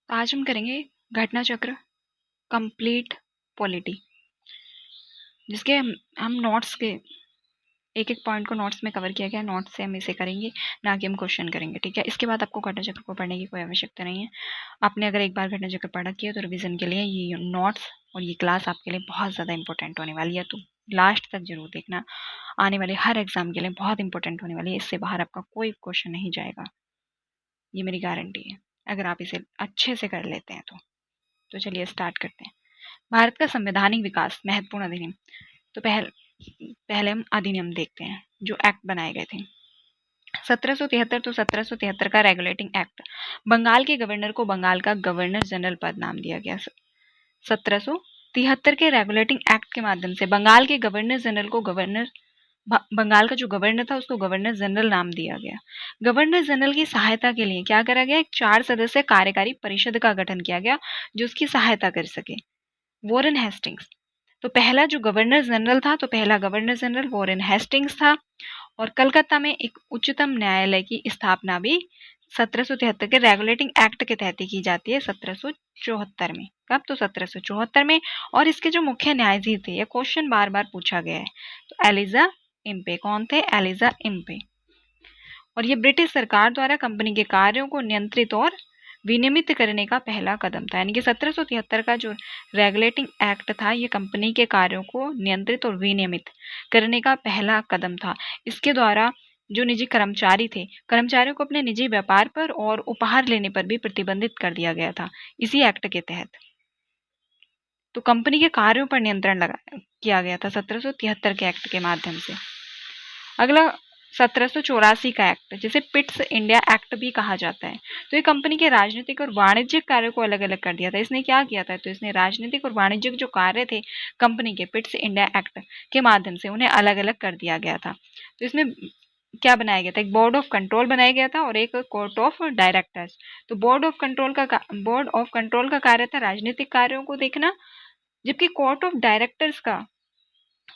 तो आज हम करेंगे घटना चक्र कंप्लीट पॉलिटी, जिसके हम नोट्स के एक एक पॉइंट को नोट्स में कवर किया गया। नोट्स से हम इसे करेंगे, ना कि हम क्वेश्चन करेंगे। ठीक है, इसके बाद आपको घटना चक्र को पढ़ने की कोई आवश्यकता नहीं है। आपने अगर एक बार घटना चक्र पढ़ा किया तो रिवीजन के लिए ये नोट्स और ये क्लास आपके लिए बहुत ज़्यादा इंपॉर्टेंट होने वाली है। तो लास्ट तक जरूर देखना, आने वाले हर एग्जाम के लिए बहुत इंपॉर्टेंट होने वाली है। इससे बाहर आपका कोई क्वेश्चन नहीं जाएगा, ये मेरी गारंटी है, अगर आप इसे अच्छे से कर लेते हैं तो चलिए स्टार्ट करते हैं। भारत का संवैधानिक विकास, महत्वपूर्ण अधिनियम। तो पहले हम अधिनियम देखते हैं जो एक्ट बनाए गए थे। 1773, तो 1773 का रेगुलेटिंग एक्ट, बंगाल के गवर्नर को बंगाल का गवर्नर जनरल पद नाम दिया गया। 1773 के रेगुलेटिंग एक्ट के माध्यम से बंगाल के गवर्नर जनरल को बंगाल का जो गवर्नर था उसको गवर्नर जनरल नाम दिया गया। गवर्नर जनरल की सहायता के लिए क्या करा गया, एक 4 सदस्य कार्यकारी परिषद का गठन किया गया जो उसकी सहायता कर सके। वॉरेन हेस्टिंग्स, तो पहला जो गवर्नर जनरल था, तो पहला गवर्नर जनरल वॉरेन हेस्टिंग्स था। और कलकत्ता में एक उच्चतम न्यायालय की स्थापना भी 1773 के रेगुलेटिंग एक्ट के तहत की जाती है 1774 में। कब, तो 1774 में। और इसके जो मुख्य न्यायाधीश थे, ये क्वेश्चन बार बार पूछा गया है, तो एलिजा इम्पे। कौन थे, एलिजा इम्पे। और ये ब्रिटिश सरकार द्वारा कंपनी के कार्यों को नियंत्रित और विनियमित करने का पहला कदम था। यानी कि 1773 का जो रेगुलेटिंग एक्ट था, ये कंपनी के कार्यों को नियंत्रित और विनियमित करने का पहला कदम था। इसके द्वारा जो निजी कर्मचारी थे, कर्मचारियों को अपने निजी व्यापार पर और उपहार लेने पर भी प्रतिबंधित कर दिया गया था इसी एक्ट के तहत। तो कंपनी के कार्यों पर नियंत्रण किया गया था 1773 के एक्ट के माध्यम से। अगला 1784 का एक्ट, जिसे पिट्स इंडिया एक्ट भी कहा जाता है। तो ये कंपनी के राजनीतिक और वाणिज्यिक कार्यों को अलग अलग कर दिया था। इसने क्या किया था, तो इसने राजनीतिक और वाणिज्यिक जो कार्य थे कंपनी के पिट्स इंडिया एक्ट के माध्यम से उन्हें अलग अलग कर दिया गया था। तो इसमें क्या बनाया गया था, एक बोर्ड ऑफ कंट्रोल बनाया गया था और एक कोर्ट ऑफ डायरेक्टर्स। तो बोर्ड ऑफ कंट्रोल का कार्य था राजनीतिक कार्यों को देखना, जबकि कोर्ट ऑफ डायरेक्टर्स का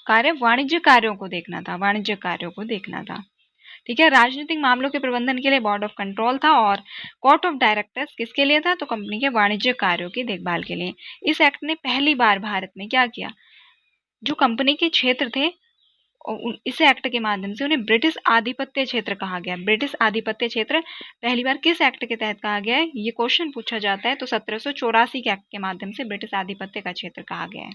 कार्य वाणिज्य कार्यों को देखना था। ठीक है, राजनीतिक मामलों के प्रबंधन के लिए बोर्ड ऑफ कंट्रोल था और कोर्ट ऑफ डायरेक्टर्स किसके लिए था, तो कंपनी के वाणिज्य कार्यों की देखभाल के लिए। इस एक्ट ने पहली बार भारत में क्या किया, जो कंपनी के क्षेत्र थे इस एक्ट के माध्यम से उन्हें ब्रिटिश आधिपत्य क्षेत्र कहा गया। ब्रिटिश आधिपत्य क्षेत्र पहली बार किस एक्ट के तहत कहा गया है, ये क्वेश्चन पूछा जाता है। तो 1784 के एक्ट के माध्यम से ब्रिटिश आधिपत्य का क्षेत्र कहा गया है।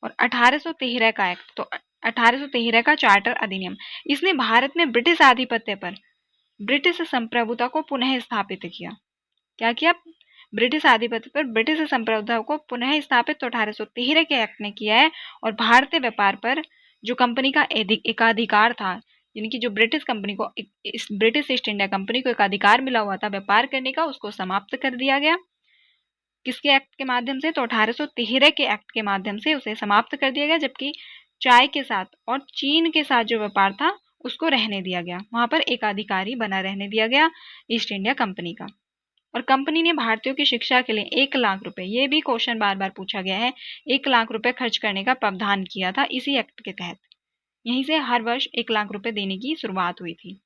और 1813 का एक्ट, तो 1813 का चार्टर अधिनियम, इसने भारत में ब्रिटिश आधिपत्य पर ब्रिटिश संप्रभुता को पुनः स्थापित किया। क्या किया, ब्रिटिश आधिपत्य पर ब्रिटिश संप्रभुता को पुनः स्थापित तो 1813 के एक्ट ने किया है। और भारतीय व्यापार पर जो कंपनी का एकाधिकार था, यानी कि जो ब्रिटिश कंपनी को ब्रिटिश ईस्ट इंडिया कंपनी को एक अधिकार मिला हुआ था व्यापार करने का, उसको समाप्त कर दिया गया। किसके एक्ट के माध्यम से, तो 1813 के एक्ट के माध्यम से उसे समाप्त कर दिया गया। जबकि चाय के साथ और चीन के साथ जो व्यापार था उसको रहने दिया गया, वहां पर एक अधिकारी बना रहने दिया गया ईस्ट इंडिया कंपनी का। और कंपनी ने भारतीयों की शिक्षा के लिए 1 लाख रुपए, ये भी क्वेश्चन बार बार पूछा गया है, 1 लाख रुपए खर्च करने का प्रावधान किया था इसी एक्ट के तहत। यहीं से हर वर्ष 1 लाख रुपए देने की शुरुआत हुई थी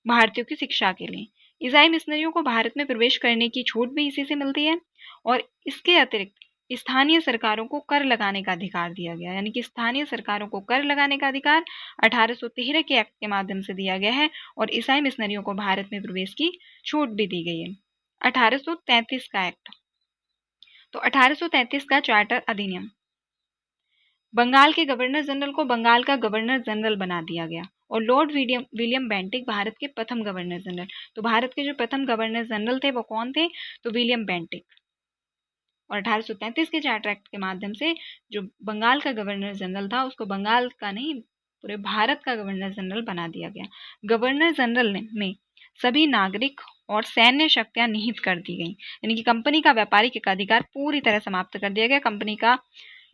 भारतीयों की शिक्षा के लिए। ईसाई मिशनरियों को भारत में प्रवेश करने की छूट भी इसी से मिलती है। और इसके अतिरिक्त स्थानीय सरकारों को कर लगाने का अधिकार दिया गया, यानी कि स्थानीय सरकारों को कर लगाने का अधिकार 1813 के एक्ट के माध्यम से दिया गया है। और ईसाई मिशनरियों को भारत में प्रवेश की छूट भी दी गई है। 1833 का एक्ट, तो 1833 का चार्टर अधिनियम, बंगाल के गवर्नर जनरल को बंगाल का गवर्नर जनरल बना दिया गया। और लॉर्ड विलियम बेंटिक भारत के प्रथम गवर्नर जनरल। तो भारत के जो प्रथम गवर्नर जनरल थे वो कौन थे, तो विलियम बेंटिक। और 1833 के चार्टर एक्ट के माध्यम से जो बंगाल का गवर्नर जनरल था उसको बंगाल का नहीं, पूरे भारत का गवर्नर जनरल बना दिया गया। गवर्नर जनरल में सभी नागरिक और सैन्य शक्तियां निहित कर दी गई, यानी कि कंपनी का व्यापारिक एकाधिकार पूरी तरह समाप्त कर दिया गया। कंपनी का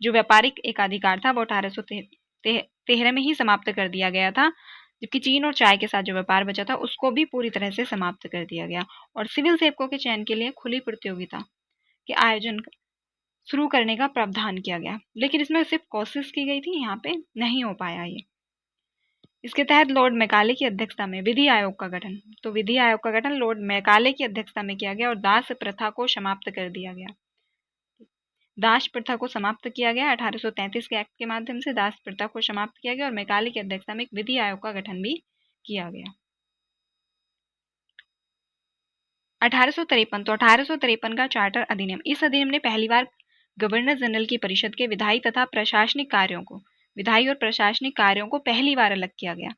जो व्यापारिक एकाधिकार था वो 1813 में ही समाप्त कर दिया गया था। जबकि चीन और चाय के साथ जो व्यापार बचा था उसको भी पूरी तरह से समाप्त कर दिया गया। और सिविल सेवकों के चयन के लिए खुली प्रतियोगिता के आयोजन शुरू करने का प्रावधान किया गया, लेकिन इसमें सिर्फ कोशिश की गई थी, यहाँ पे नहीं हो पाया ये। इसके तहत लॉर्ड मैकाले की अध्यक्षता में विधि आयोग का गठन, तो विधि आयोग का गठन लॉर्ड मैकाले की अध्यक्षता में किया गया और दास प्रथा को समाप्त कर दिया गया। दास प्रथा को समाप्त किया गया 1833 के एक्ट के माध्यम से दास प्रथा को समाप्त किया गया और मैकाले की अध्यक्षता में एक विधि आयोग का गठन भी किया गया। 1853, तो 1853 का चार्टर अधिनियम, इस अधिनियम ने पहली बार गवर्नर जनरल की परिषद के विधायी तथा प्रशासनिक कार्यों को, विधायी और प्रशासनिक कार्यों को पहली बार अलग किया गया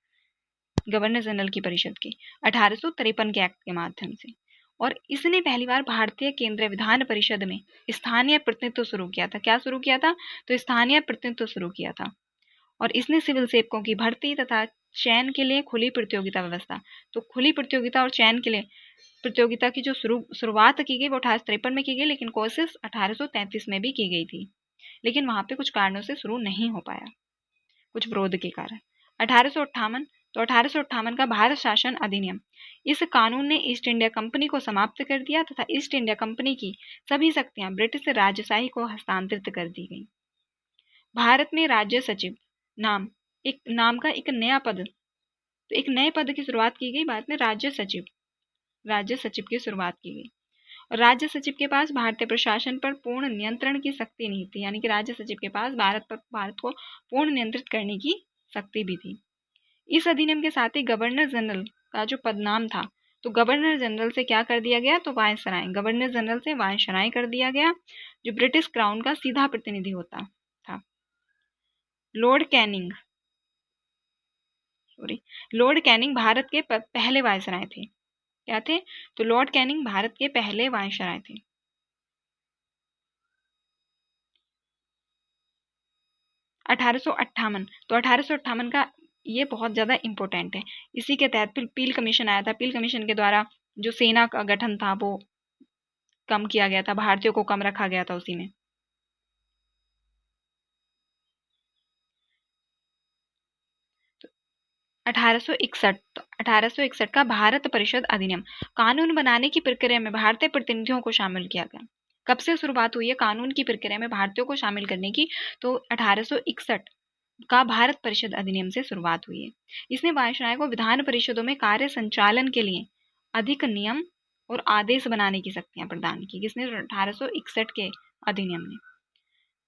गवर्नर जनरल की परिषद के 1853 के एक्ट के माध्यम से। और इसने पहली बार भारतीय केंद्रीय विधान परिषद में स्थानीय प्रतिनिधित्व शुरू किया था। क्या शुरू किया था? तो स्थानीय प्रतिनिधित्व शुरू किया था। और इसने सिविल सेवकों की भर्ती तथा चयन के लिए खुली प्रतियोगिता व्यवस्था, तो खुली प्रतियोगिता और चयन के लिए प्रतियोगिता की जो शुरुआत की गई वो 1853 में की गई, लेकिन कोशिश 1833 में भी की गई थी, लेकिन वहां पे कुछ कारणों से शुरू नहीं हो पाया, कुछ विरोध के कारण। 1858, तो 1858 का भारत शासन अधिनियम, इस कानून ने ईस्ट इंडिया कंपनी को समाप्त कर दिया तथा ईस्ट इंडिया कंपनी की सभी शक्तियां ब्रिटिश राजशाही को हस्तांतरित कर दी गई। भारत में राज्य सचिव नाम का एक नया पद, तो एक नए पद की शुरुआत की गई। भारत में राज्य सचिव की शुरुआत की गई। और राज्य सचिव के पास भारतीय प्रशासन पर पूर्ण नियंत्रण की शक्ति नहीं थी, यानी कि राज्य सचिव के पास भारत को पूर्ण नियंत्रित करने की शक्ति भी थी। इस अधिनियम के साथ ही गवर्नर जनरल का जो पदनाम था, तो गवर्नर जनरल से क्या कर दिया गया? तो वायसराय, गवर्नर जनरल से वायसराय कर दिया गया, जो ब्रिटिश क्राउन का सीधा प्रतिनिधि होता था। लॉर्ड कैनिंग भारत के पहले वायसराय थे। क्या थे? तो लॉर्ड कैनिंग भारत के पहले वायसराय थे। 1858, तो 1858 का ये बहुत ज्यादा इंपॉर्टेंट है। इसी के तहत पील कमीशन आया था। पील कमीशन के द्वारा जो सेना का गठन था वो कम किया गया था, भारतीयों को कम रखा गया था उसी में। 1861, तो 1861 का भारत परिषद अधिनियम, कानून बनाने की प्रक्रिया में भारतीय प्रतिनिधियों को शामिल किया गया। कब से शुरुआत हुई है कानून की प्रक्रिया में भारतीयों को शामिल करने की? तो 1861 का भारत परिषद अधिनियम से शुरुआत हुई है। इसने वायसराय को विधान परिषदों में कार्य संचालन के लिए अधिक नियम और आदेश बनाने की शक्तियां प्रदान की। किसने? 1861 के अधिनियम ने।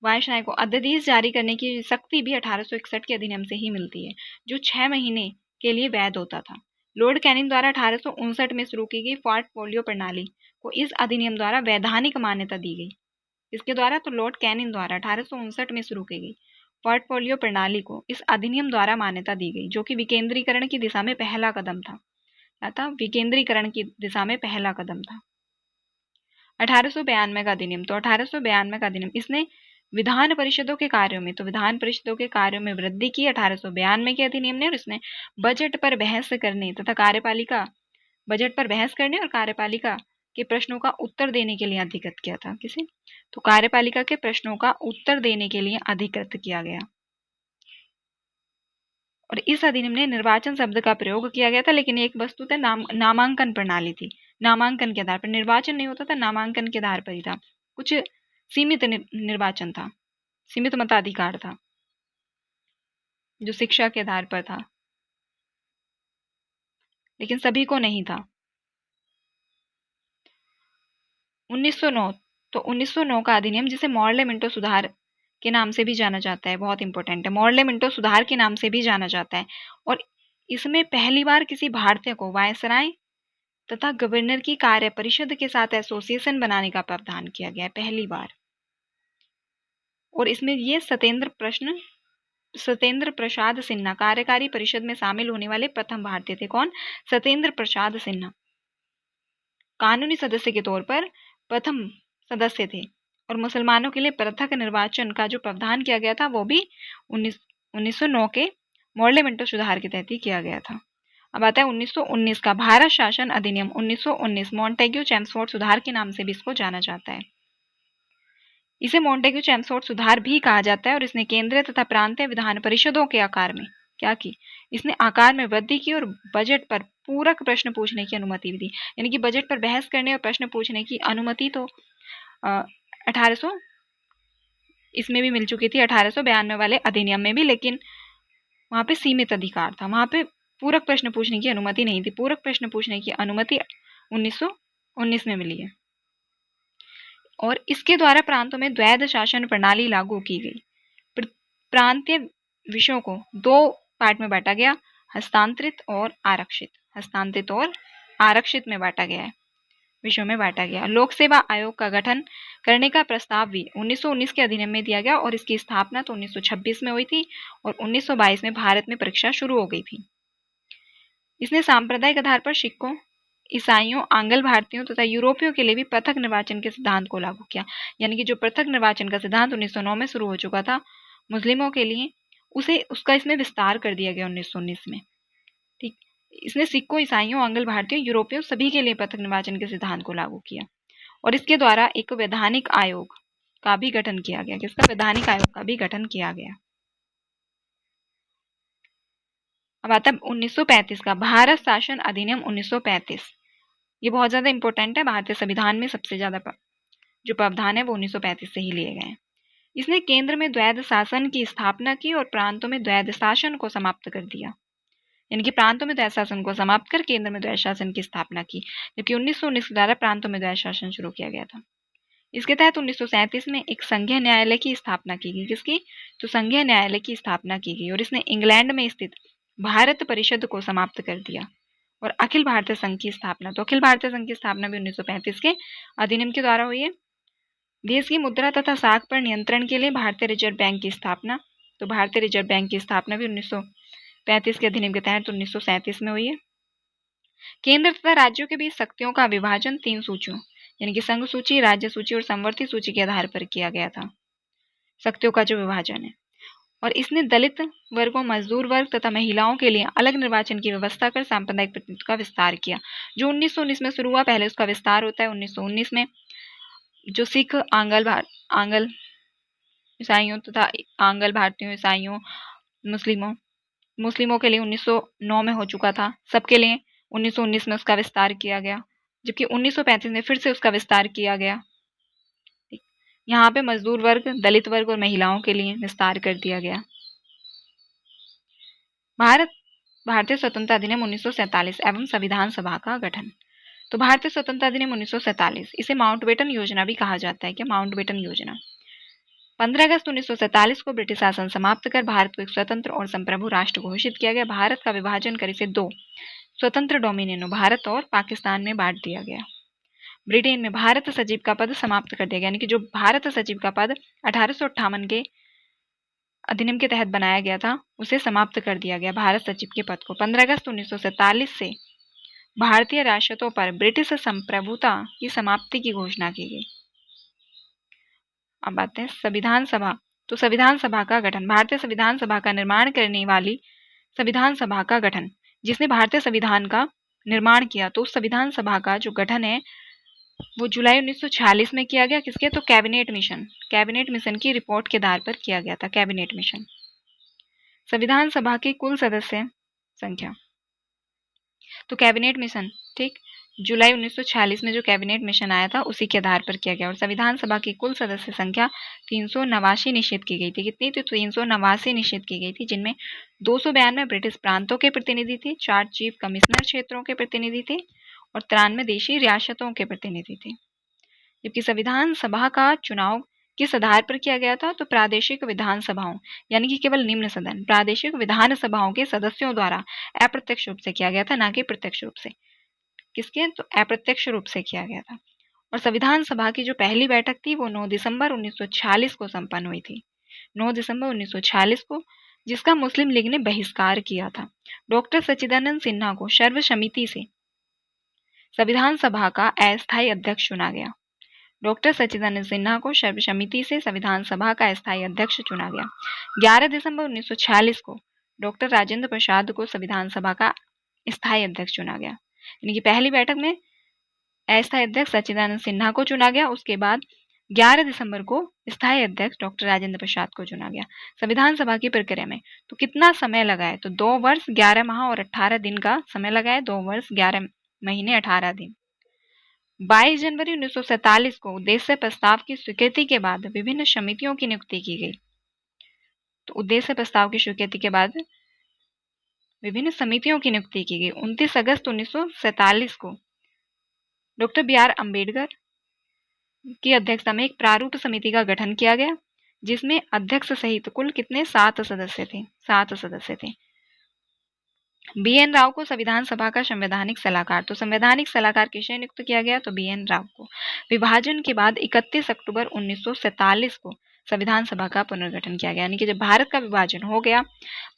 वायसराय को अध्यादेश जारी करने की शक्ति भी 1861 के अधिनियम से ही मिलती है, जो 6 महीने के लिए वैध होता था। लॉर्ड कैनिंग द्वारा 1859 में शुरू की गई पोर्टफोलियो प्रणाली को इस अधिनियम द्वारा वैधानिक मान्यता दी गई। इसके द्वारा, तो लॉर्ड कैनिंग द्वारा 1859 में शुरू की गई पोर्टफोलियो प्रणाली को इस अधिनियम द्वारा मान्यता दी गई, जो कि विकेंद्रीकरण की दिशा में पहला कदम था। क्या था? विकेंद्रीकरण की दिशा में पहला कदम था। 1892 का अधिनियम, तो 1892 का अधिनियम, इसने विधान परिषदों के कार्यों में, तो विधान परिषदों के कार्यों में वृद्धि की 1892 के अधिनियम ने। और इसने बजट पर बहस करने तथा बजट पर बहस करने और कार्यपालिका के प्रश्नों का उत्तर देने के लिए अधिकृत किया था। किसे? तो कार्यपालिका के प्रश्नों का उत्तर देने के लिए अधिकृत किया गया। और इस अधिनियम ने निर्वाचन शब्द का प्रयोग किया गया था, लेकिन एक वस्तुतः नामांकन प्रणाली थी। नामांकन के आधार पर निर्वाचन नहीं होता था, नामांकन के आधार पर ही था। कुछ सीमित निर्वाचन था, सीमित मताधिकार था, जो शिक्षा के आधार पर था, लेकिन सभी को नहीं था। 1909, तो 1909 का अधिनियम, जिसे मॉर्ले मिंटो सुधार के नाम से भी जाना जाता है, बहुत इंपॉर्टेंट है, मॉर्ले मिंटो सुधार के नाम से भी जाना जाता है। और इसमें पहली बार किसी भारतीय को वायसराय तथा गवर्नर की कार्य परिषद के साथ एसोसिएशन बनाने का प्रावधान किया गया है, पहली बार। और इसमें ये सत्येंद्र प्रसाद सिन्हा कार्यकारी परिषद में शामिल होने वाले प्रथम भारतीय थे। कौन? सत्येंद्र प्रसाद सिन्हा कानूनी सदस्य के तौर पर प्रथम सदस्य थे। और मुसलमानों के लिए पृथक निर्वाचन का जो प्रावधान किया गया था वो भी 1909 के मॉर्ले मिंटो सुधार के तहत ही किया गया था। अब आता है 1919 का भारत शासन अधिनियम। 1919 मॉन्टेग्यू चेम्सफोर्ड सुधार के नाम से भी इसको जाना जाता है। इसे मॉन्टेग्यू चेम्सफोर्ड सुधार भी कहा जाता है। और इसने केंद्रीय तथा प्रांतीय विधान परिषदों के आकार में क्या की? इसने आकार में वृद्धि की और बजट पर पूरक प्रश्न पूछने की अनुमति भी दी। यानी कि बजट पर बहस करने और प्रश्न पूछने की अनुमति तो 1800 इसमें भी मिल चुकी थी, 1892 वाले अधिनियम में भी, लेकिन वहाँ पे सीमित अधिकार था, वहाँ पे पूरक प्रश्न पूछने की अनुमति नहीं थी। पूरक प्रश्न पूछने की अनुमति 1919 में मिली है। और इसके द्वारा प्रांतों में द्वैध शासन प्रणाली लागू की गई। प्रांतीय विषयों को दो पार्ट में बांटा गया, हस्तांतरित और आरक्षित। हस्तांतरित और आरक्षित में बांटा गया है, विषयों में बांटा गया। लोक सेवा आयोग का गठन करने का प्रस्ताव भी 1919 के अधिनियम में दिया गया और इसकी स्थापना तो 1926 में हुई थी और 1922 में भारत में परीक्षा शुरू हो गई थी। इसने सांप्रदायिक आधार पर सिखों, ईसाइयों, आंग्ल भारतीयों तथा यूरोपियों के लिए भी पृथक निर्वाचन के सिद्धांत को लागू किया। यानी कि जो पृथक निर्वाचन का सिद्धांत 1909 में शुरू हो चुका था मुस्लिमों के लिए, उसका इसमें विस्तार कर दिया गया 1919 में। ठीक, इसने सिखों, ईसाइयों, आंग्ल भारतीयों, यूरोपियों सभी के लिए पृथक निर्वाचन के सिद्धांत को लागू किया और इसके द्वारा एक वैधानिक आयोग का भी गठन किया गया। किसका? वैधानिक आयोग का भी गठन किया गया। अब आता है 1935 का भारत शासन अधिनियम 1935। ये बहुत ज्यादा इंपॉर्टेंट है, भारतीय संविधान में सबसे ज्यादा जो प्रावधान है वो 1935 से ही लिए गए हैं। इसने केंद्र में द्वैध शासन की स्थापना की और प्रांतों में द्वैध शासन को समाप्त कर दिया। यानी कि प्रांतों में द्वैध शासन को समाप्त कर केंद्र में द्वैध शासन की स्थापना की, जबकि 1919 के द्वारा प्रांतों में द्वैध शासन शुरू किया गया था। इसके तहत 1937 में एक संघीय न्यायालय की स्थापना की गई। किसकी? तो संघीय न्यायालय की स्थापना की गई और इसने इंग्लैंड में स्थित भारत परिषद को समाप्त कर दिया और अखिल भारतीय संघ की स्थापना। तो अखिल भारतीय संघ की स्थापना भी 1935 के अधिनियम के द्वारा हुई है। देश की मुद्रा तथा साख पर नियंत्रण के लिए भारतीय रिजर्व बैंक की स्थापना। तो भारतीय रिजर्व बैंक की स्थापना भी 1935 के अधिनियम के तहत 1937 में हुई है। केंद्र तथा राज्यों के बीच शक्तियों का विभाजन 3 सूचियों यानी कि संघ सूची, राज्य सूची और संवर्ती सूची के आधार पर किया गया था। शक्तियों का जो विभाजन है, और इसने दलित वर्गों, मजदूर वर्ग तथा महिलाओं के लिए अलग निर्वाचन की व्यवस्था कर सांप्रदायिक प्रतिनिधित्व का विस्तार किया। जो 1919 में शुरू हुआ, पहले उसका विस्तार होता है 1919 में। जो सिख, आंग्ल ईसाइयों तथा आंग्ल भारतीयों, ईसाइयों, मुस्लिमों के लिए 1909 में हो चुका था। सबके लिए 1919 में उसका विस्तार किया गया, जबकि 1935 में फिर से उसका विस्तार किया गया। यहाँ पे मजदूर वर्ग, दलित वर्ग और महिलाओं के लिए विस्तार कर दिया गया। भारतीय स्वतंत्रता अधिनियम 1947 एवं संविधान सभा का गठन। तो भारतीय स्वतंत्रता अधिनियम 1947, इसे माउंटबेटन योजना भी कहा जाता है। क्या? माउंटबेटन योजना। 15 अगस्त 1947 को ब्रिटिश शासन समाप्त कर भारत को एक स्वतंत्र और संप्रभु राष्ट्र घोषित किया गया। भारत का विभाजन कर इसे 2 स्वतंत्र डोमिनियनों, भारत और पाकिस्तान में बांट दिया गया। ब्रिटेन में भारत सचिव का पद समाप्त कर दिया गया, यानी कि जो भारत सचिव का पद 1858 के अधिनियम के तहत बनाया गया था, उसे समाप्त कर दिया गया, भारत सचिव के पद को। 15 अगस्त 1947 से भारतीय रियासतों पर ब्रिटिश संप्रभुता की समाप्ति की घोषणा की गई। अब आते हैं संविधान सभा। तो संविधान सभा का गठन, भारतीय संविधान सभा का निर्माण करने वाली संविधान सभा का गठन, जिसने भारतीय संविधान का निर्माण किया। तो उस संविधान सभा का जो गठन है वो जुलाई 1946 में किया गया। किसके? तो कैबिनेट मिशन की रिपोर्ट के आधार पर किया गया था। Cabinet mission. संविधान सभा की कुल सदस्य संख्या, तो कैबिनेट मिशन, ठीक, जुलाई 1946 में जो कैबिनेट मिशन आया था उसी के आधार पर किया गया। और संविधान सभा की कुल सदस्य संख्या 389 निश्चित की गई थी। कितनी थी? 389 निश्चित की गई थी, जिनमें 292 ब्रिटिश प्रांतों के प्रतिनिधि थे, 4 चीफ कमिश्नर क्षेत्रों के प्रतिनिधि थे और 93 देशी रियासतों के प्रतिनिधि थे। जबकि संविधान सभा का चुनाव किस आधार पर किया गया था? तो प्रादेशिक विधानसभाओं यानी कि केवल निम्न सदन प्रादेशिक विधानसभाओं के सदस्यों द्वारा अप्रत्यक्ष रूप से किया गया था, ना कि प्रत्यक्ष रूप से। किसके? तो अप्रत्यक्ष रूप से किया गया था। और संविधान सभा की जो पहली बैठक थी वो 9 दिसंबर 1946 को संपन्न हुई थी। 9 दिसंबर 1946 को, जिसका मुस्लिम लीग ने बहिष्कार किया था। डॉक्टर सच्चिदानंद सिन्हा को सर्वसम्मति से संविधान सभा का अस्थायी अध्यक्ष चुना गया। डॉक्टर सच्चिदानंद सिन्हा को सर्वसम्मति से संविधान सभा का अस्थायी अध्यक्ष चुना गया। 11 दिसंबर 1946 को डॉक्टर राजेंद्र प्रसाद को संविधान सभा का स्थायी अध्यक्ष चुना गया। यानी कि पहली बैठक में अस्थायी अध्यक्ष सच्चिदानंद सिन्हा को चुना गया, उसके बाद 11 दिसंबर को स्थायी अध्यक्ष डॉक्टर राजेंद्र प्रसाद को चुना गया। संविधान सभा की प्रक्रिया में तो कितना समय लगा है? तो 2 वर्ष 11 माह और 18 दिन का समय लगा है। 2 वर्ष 11 महीने 18 दिन। 22 जनवरी 1947 को उद्देश्य प्रस्ताव की स्वीकृति के बाद विभिन्न समितियों की नियुक्ति की गई। तो उद्देश्य प्रस्ताव की स्वीकृति के बाद विभिन्न समितियों की नियुक्ति की गई। 29 अगस्त 1947 को डॉक्टर बी आर अम्बेडकर की अध्यक्षता में एक प्रारूप समिति का गठन किया गया, जिसमें अध्यक्ष सहित कुल कितने 7 सदस्य थे। 7 सदस्य थे। बी एन राव को संविधान सभा का संवैधानिक सलाहकार, तो संवैधानिक सलाहकार किसे नियुक्त किया गया, तो बी एन राव को। विभाजन के बाद 31 अक्टूबर 1947 को संविधान सभा का पुनर्गठन किया गया, यानी कि जब भारत का विभाजन हो गया,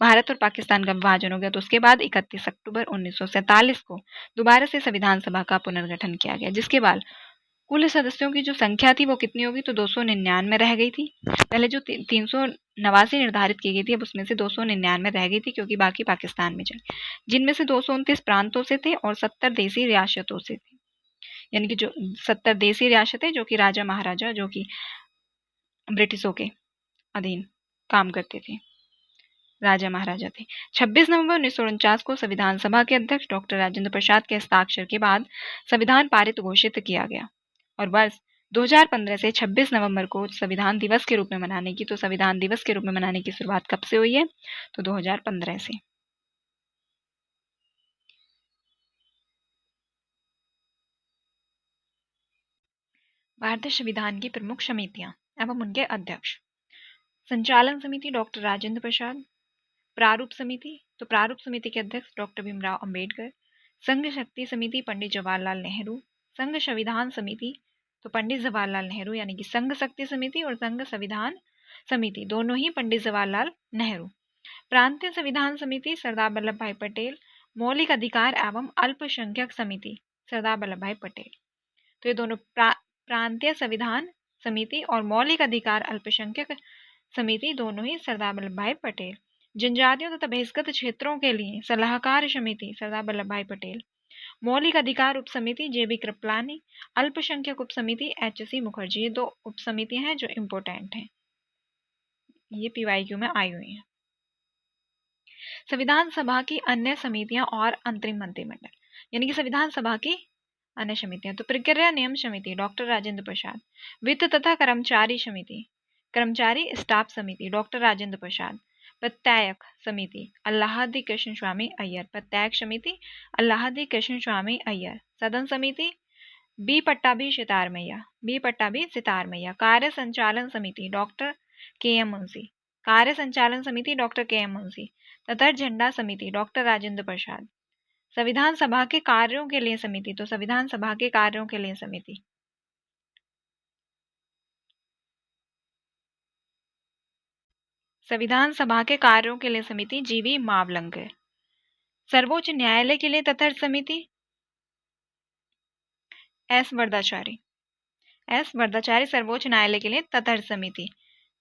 भारत और पाकिस्तान का विभाजन हो गया, तो उसके बाद 31 अक्टूबर 1947 को दोबारा से संविधान सभा का पुनर्गठन किया गया, जिसके बाद कुल सदस्यों की जो संख्या थी वो कितनी होगी, तो 299 रह गई थी। पहले जो 389 निर्धारित की गई थी, अब उसमें से 299 रह गई थी, क्योंकि बाकी पाकिस्तान में चले, जिनमें से 229 प्रांतों से थे और 70 देसी रियासतों से थे। यानी कि जो 70 देसी रियासतें जो कि राजा महाराजा जो कि ब्रिटिशों के अधीन काम करते थे, राजा महाराजा थे। 26 नवंबर 1949 को संविधान सभा के अध्यक्ष डॉक्टर राजेंद्र प्रसाद के हस्ताक्षर के बाद संविधान पारित घोषित किया गया, और वर्ष 2015 से 26 नवंबर को संविधान दिवस के रूप में मनाने की, तो संविधान दिवस के रूप में मनाने की शुरुआत कब से हुई है, तो 2015 से। भारतीय संविधान की प्रमुख समितियां एवं उनके अध्यक्ष। संचालन समिति डॉक्टर राजेंद्र प्रसाद। प्रारूप समिति, तो प्रारूप समिति के अध्यक्ष डॉक्टर भीमराव अंबेडकर। संघ शक्ति समिति पंडित जवाहरलाल नेहरू। संघ संविधान समिति, तो पंडित जवाहरलाल नेहरू, यानी कि संघ शक्ति समिति और संघ संविधान समिति दोनों ही पंडित जवाहरलाल नेहरू। प्रांतीय संविधान समिति सरदार वल्लभ भाई पटेल। मौलिक अधिकार एवं अल्पसंख्यक समिति सरदार वल्लभ भाई पटेल। तो ये दोनों प्रांतीय संविधान समिति और मौलिक अधिकार अल्पसंख्यक समिति दोनों ही सरदार वल्लभ भाई पटेल। जनजातियों तथा बहिष्कृत क्षेत्रों के लिए सलाहकार समिति सरदार वल्लभ भाई पटेल। मौलिक अधिकार उप समिति जे बी कृपलानी। अल्पसंख्यक उप समिति एच सी मुखर्जी। ये 2 उप समितियां हैं जो इंपोर्टेंट हैं, ये पीवाईक्यू में आई हुई हैं। संविधान सभा की अन्य समितियां और अंतरिम मंत्रिमंडल, यानी कि संविधान सभा की अन्य समितियां, तो प्रक्रिया नियम समिति डॉक्टर राजेंद्र प्रसाद। वित्त तथा कर्मचारी समिति, कर्मचारी स्टाफ समिति डॉक्टर राजेंद्र प्रसाद। प्रत्यायक समिति अल्लाहदी कृष्ण स्वामी अय्यर। प्रत्यायक समिति अल्लाहदी कृष्ण स्वामी अय्यर। सदन समिति बी पट्टाभी सितार मैया। बी पट्टाभी सितार मैया। कार्य संचालन समिति डॉक्टर के एम मुंशी। कार्य संचालन समिति डॉक्टर के एम मुंशी। तथा झंडा समिति डॉक्टर राजेंद्र प्रसाद। संविधान सभा के कार्यों के लिए समिति, तो संविधान सभा के कार्यों के लिए समिति संविधान सभा के कार्यों के लिए समिति जीवी मावलंकर। सर्वोच्च न्यायालय के लिए तथर्थ समिति एस वर्दाचारी। एस वर्दाचारी सर्वोच्च न्यायालय के लिए तथर्थ समिति,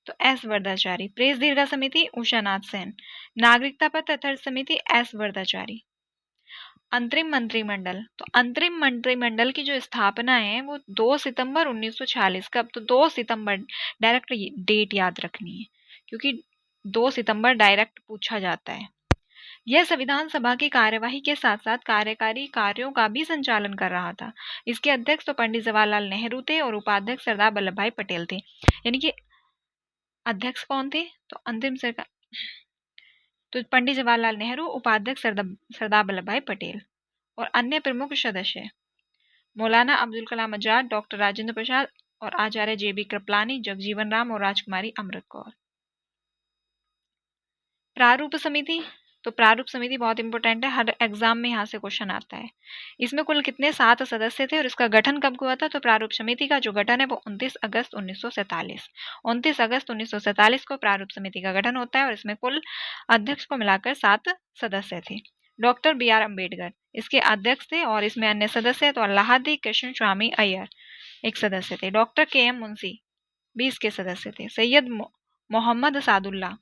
तो एस वर्दाचारी। प्रेस दीर्घा समिति उषानाथ सेन। नागरिकता पर तथर्थ समिति एस वर्दाचारी। अंतरिम मंत्रिमंडल, तो अंतरिम मंत्रिमंडल की जो स्थापना है वो 2 सितंबर 1946 कब, तो 2 सितंबर। डायरेक्ट डेट याद रखनी है, क्योंकि 2 सितंबर डायरेक्ट पूछा जाता है। यह संविधान सभा की कार्यवाही के साथ साथ कार्यकारी कार्यों का भी संचालन कर रहा था। इसके अध्यक्ष तो पंडित जवाहरलाल नेहरू थे और उपाध्यक्ष सरदार वल्लभ भाई पटेल थे। यानी कि अध्यक्ष कौन थे, तो अंतिम सरकार, तो पंडित जवाहरलाल नेहरू, उपाध्यक्ष सरदार वल्लभ भाई पटेल, और अन्य प्रमुख सदस्य मौलाना अब्दुल कलाम आजाद, डॉक्टर राजेंद्र प्रसाद और आचार्य जे बी कृपलानी, जगजीवन राम और राजकुमारी अमृत कौर। प्रारूप समिति, तो प्रारूप समिति बहुत इंपॉर्टेंट है, हर एग्जाम में यहाँ से क्वेश्चन आता है। इसमें कुल कितने 7 सदस्य थे और इसका गठन कब हुआ था, तो प्रारूप समिति का जो गठन है वो 29 अगस्त 1947। 29 अगस्त 1947 को प्रारूप समिति का गठन होता है और इसमें कुल अध्यक्ष को मिलाकर 7 सदस्य थे। डॉक्टर बी आर अम्बेडकर इसके अध्यक्ष थे और इसमें अन्य सदस्य तो अल्लाहदी कृष्ण स्वामी अय्यर एक सदस्य थे। डॉक्टर के एम मुंशी 20 के सदस्य थे। सैयद मोहम्मद सादुल्ला,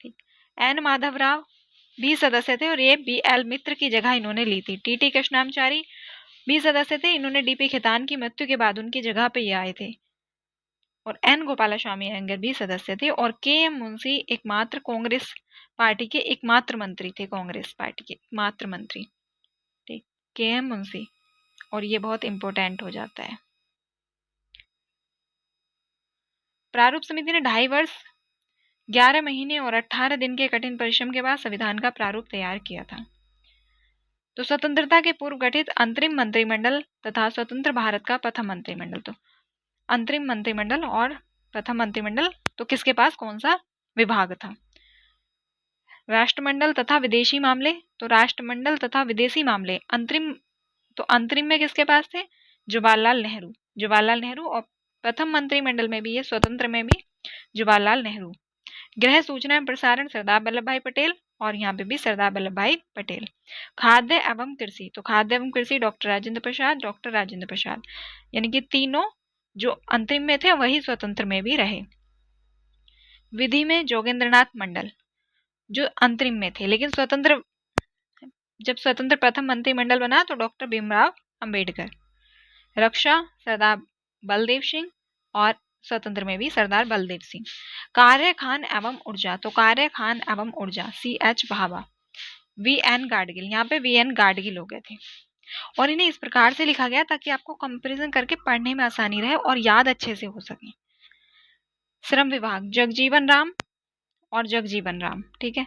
ठीक, एन माधवराव 20 सदस्य थे और ये बी एल मित्र की जगह इन्होंने ली थी। टी टी कृष्णाचारी 20 सदस्य थे, इन्होंने डीपी खेतान की मृत्यु के बाद उनकी जगह पे ये आए थे। और एन गोपालास्वामी अयंगर भी सदस्य थे और के एम मुंशी एकमात्र कांग्रेस पार्टी के एकमात्र मंत्री थे, कांग्रेस पार्टी के एकमात्र मंत्री, ठीक, के एम मुंशी। और ये बहुत इंपॉर्टेंट हो जाता है। प्रारूप समिति ने 2.5 वर्ष 11 महीने और 18 दिन के कठिन परिश्रम के बाद संविधान का प्रारूप तैयार किया था। तो स्वतंत्रता के पूर्व गठित अंतरिम मंत्रिमंडल तथा स्वतंत्र भारत का प्रथम मंत्रिमंडल, तो अंतरिम मंत्रिमंडल और प्रथम मंत्रिमंडल, तो किसके पास कौन सा विभाग था? राष्ट्रमंडल तथा विदेशी मामले, तो राष्ट्रमंडल तथा विदेशी मामले अंतरिम, तो अंतरिम में किसके पास थे? जवाहरलाल नेहरू, जवाहरलाल नेहरू। और प्रथम मंत्रिमंडल में भी है, स्वतंत्र में भी जवाहरलाल नेहरू। गृह सूचना एवं प्रसारण सरदार वल्लभ भाई पटेल, और यहाँ पे भी सरदार वल्लभ भाई पटेल। खाद्य एवं कृषि, तो खाद्य एवं कृषि डॉक्टर राजेंद्र प्रसाद, डॉक्टर राजेंद्र प्रसाद। यानी कि तीनों जो अंतिम में थे वही स्वतंत्र में भी रहे। विधि में जोगेंद्रनाथ मंडल, जो अंतरिम में थे, लेकिन स्वतंत्र, जब स्वतंत्र प्रथम मंत्रिमंडल बना तो डॉक्टर भीमराव अंबेडकर। रक्षा सरदार बलदेव सिंह, और स्वतंत्र में भी सरदार बलदेव सिंह। कार्य खान एवं ऊर्जा, तो कार्य खान एवं ऊर्जा CH भाभा। VN गाडगिल, यहाँ पे VN गाडगिल हो गए थे। और इन्हें इस प्रकार से लिखा गया ताकि आपको कंपैरिजन करके पढ़ने में आसानी रहे और याद अच्छे से हो सके। श्रम विभाग जगजीवन राम और जगजीवन राम, ठीक है।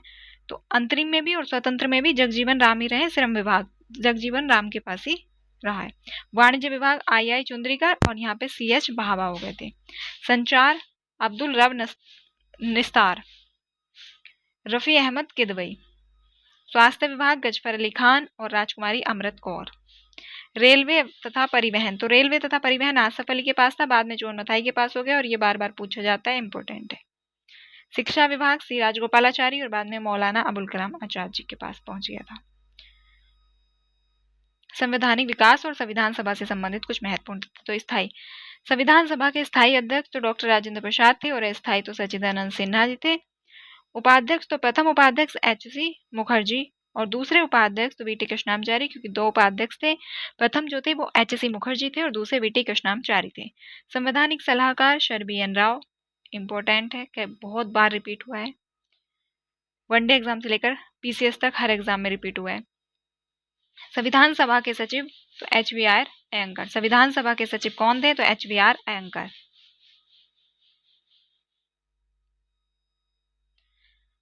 तो अंतरिम में भी और स्वतंत्र में भी जगजीवन राम ही रहे, श्रम विभाग जगजीवन राम के पास ही रहा है। वाणिज्य विभाग II चुंद्रीकर, और यहाँ पे CH भाभा हो गए थे। संचार अब्दुल रब निस्तार, रफी अहमद किदवई। स्वास्थ्य विभाग गजफर अली खान और राजकुमारी अमृत कौर। रेलवे तथा परिवहन, तो रेलवे तथा परिवहन आसफ अली के पास था, बाद में जोन मथाई के पास हो गया, और ये बार बार पूछा जाता है, इंपॉर्टेंट है। शिक्षा विभाग C राजगोपालाचारी, और बाद में मौलाना अबुल कलाम आजाद जी के पास पहुंच गया था। संवैधानिक विकास और संविधान सभा से संबंधित कुछ महत्वपूर्ण, तो स्थायी संविधान सभा के स्थायी अध्यक्ष तो डॉक्टर राजेंद्र प्रसाद थे, और अस्थायी तो सच्चिदानंद सिन्हा जी थे। उपाध्यक्ष, तो प्रथम उपाध्यक्ष HC मुखर्जी, और दूसरे उपाध्यक्ष तो VT कृष्णामचारी, क्योंकि दो उपाध्यक्ष थे। प्रथम जो थे वो HC मुखर्जी थे और दूसरे VT कृष्णामचारी थे। संवैधानिक सलाहकार शरबीएन राव, इंपॉर्टेंट है कि बहुत बार रिपीट हुआ है, वनडे एग्जाम से लेकर PCS तक हर एग्जाम में रिपीट हुआ है। संविधान सभा के सचिव तो HVR अयंकर। संविधान सभा के सचिव कौन थे? तो HVR अयंकर।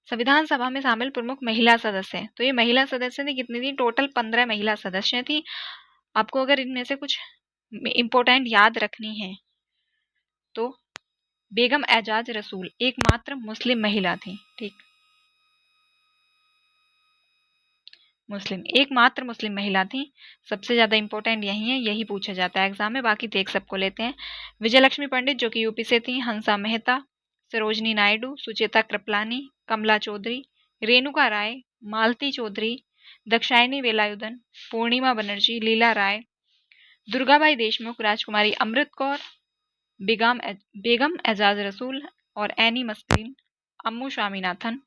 संविधान सभा में शामिल प्रमुख महिला सदस्य, तो ये महिला सदस्य थी कितनी थी? टोटल 15 महिला सदस्य थी। आपको अगर इनमें से कुछ इंपॉर्टेंट याद रखनी है तो बेगम एजाज रसूल एकमात्र मुस्लिम महिला थी, ठीक, मुस्लिम, एकमात्र मुस्लिम महिला थी। सबसे ज्यादा इंपॉर्टेंट यही है, यही पूछा जाता है एग्जाम में, बाकी देख सबको लेते हैं। विजयलक्ष्मी पंडित जो कि यूपी से थी, हंसा मेहता, सरोजनी नायडू, सुचेता कृपलानी, कमला चौधरी, रेणुका राय, मालती चौधरी, दक्षायनी वेलायुधन, पूर्णिमा बनर्जी, लीला राय, दुर्गाबाई देशमुख, राजकुमारी अमृत कौर, बेगम एजाज रसूल, और एनी मस्लिन, अम्मू स्वामीनाथन।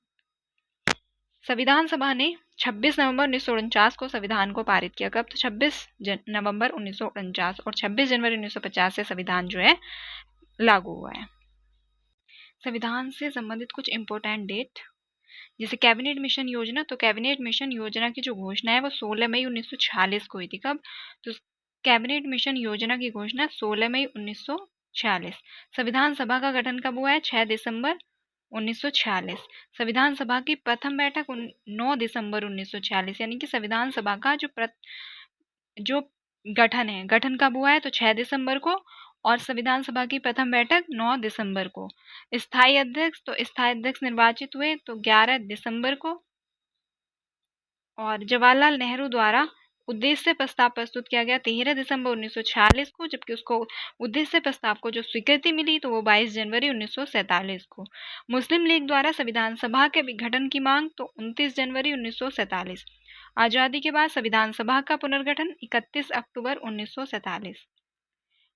संविधान सभा ने 26 नवंबर 1949 को संविधान को पारित किया। कब? तो 26 नवंबर 1949, और 26 जनवरी 1950 से संविधान जो है लागू हुआ है। संविधान से संबंधित कुछ इंपॉर्टेंट डेट, जैसे कैबिनेट मिशन योजना, तो कैबिनेट मिशन योजना की जो घोषणा है वो 16 मई 1946 को हुई थी। कब? तो कैबिनेट मिशन योजना की घोषणा 16 मई 1946। संविधान सभा का गठन कब हुआ है? 6 दिसंबर 1946। संविधान सभा की प्रथम बैठक 9 दिसंबर 1946, यानी कि संविधान सभा का जो गठन है, गठन कब हुआ है? तो 6 दिसंबर को, और संविधान सभा की प्रथम बैठक 9 दिसंबर को। स्थायी अध्यक्ष, तो स्थायी अध्यक्ष निर्वाचित हुए तो 11 दिसंबर को, और जवाहरलाल नेहरू द्वारा उद्देश्य प्रस्ताव प्रस्तुत किया गया 13 दिसंबर 1946 को, जबकि उसको उद्देश्य प्रस्ताव को जो स्वीकृति मिली तो वो 22 जनवरी 1947 को। मुस्लिम लीग द्वारा संविधान सभा के विघटन की मांग तो 29 जनवरी 1947। आजादी के बाद संविधान सभा का पुनर्गठन 31 अक्टूबर 1947।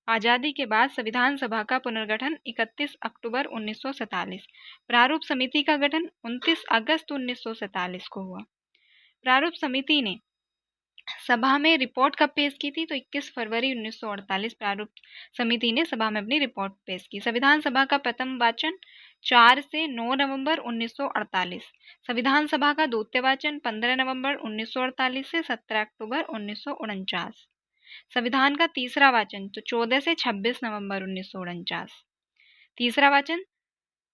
आजादी के बाद संविधान सभा का पुनर्गठन 31 अक्टूबर 1947। प्रारूप समिति का गठन 29 अगस्त 1947 को हुआ। प्रारूप समिति ने सभा में रिपोर्ट कब पेश की थी? तो 21 फरवरी 1948 प्रारूप समिति ने सभा में अपनी रिपोर्ट पेश की। संविधान सभा का प्रथम वाचन 4 से 9 नवंबर 1948। संविधान सभा का द्वितीय वाचन 15 नवंबर 1948 से 17 अक्टूबर 1949। संविधान का तीसरा वाचन तो 14 से 26 नवंबर 1949। तीसरा वाचन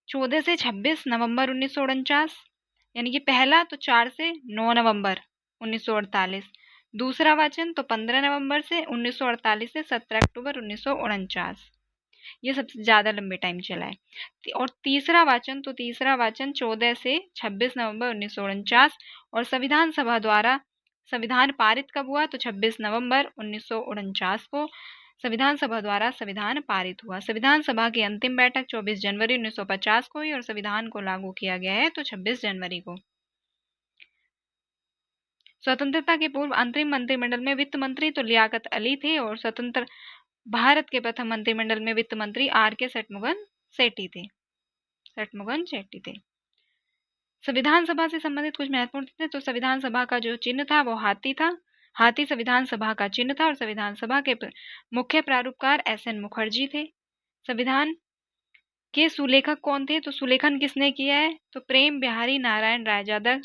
14 से 26 नवंबर 1949, यानी कि पहला तो 4 से 9 नवंबर 1948, दूसरा वाचन तो 15 नवंबर से 1948 से 17 अक्टूबर 1949। ये सबसे ज़्यादा लंबे टाइम चला है। और तीसरा वाचन 14 से 26 नवंबर 1949, और संविधान सभा द्वारा संविधान पारित कब हुआ, तो 26 नवंबर 1949 को संविधान सभा द्वारा संविधान पारित हुआ। संविधान सभा की अंतिम बैठक 24 जनवरी 1950 को हुई और संविधान को लागू किया गया है तो 26 जनवरी को। स्वतंत्रता के पूर्व अंतरिम मंत्रिमंडल में वित्त मंत्री तो लियाकत अली थे, और स्वतंत्र भारत के प्रथम मंत्रिमंडल में वित्त मंत्री R.K. शटमुगन शेट्टी थे। संविधान सभा से संबंधित कुछ महत्वपूर्ण थे, तो संविधान सभा का जो चिन्ह था वो हाथी था। हाथी संविधान सभा का चिन्ह था, और संविधान सभा के मुख्य प्रारूपकार S.N. मुखर्जी थे। संविधान के सुलेखक कौन थे, तो सुलेखन किसने किया है, तो प्रेम बिहारी नारायण रायजादा।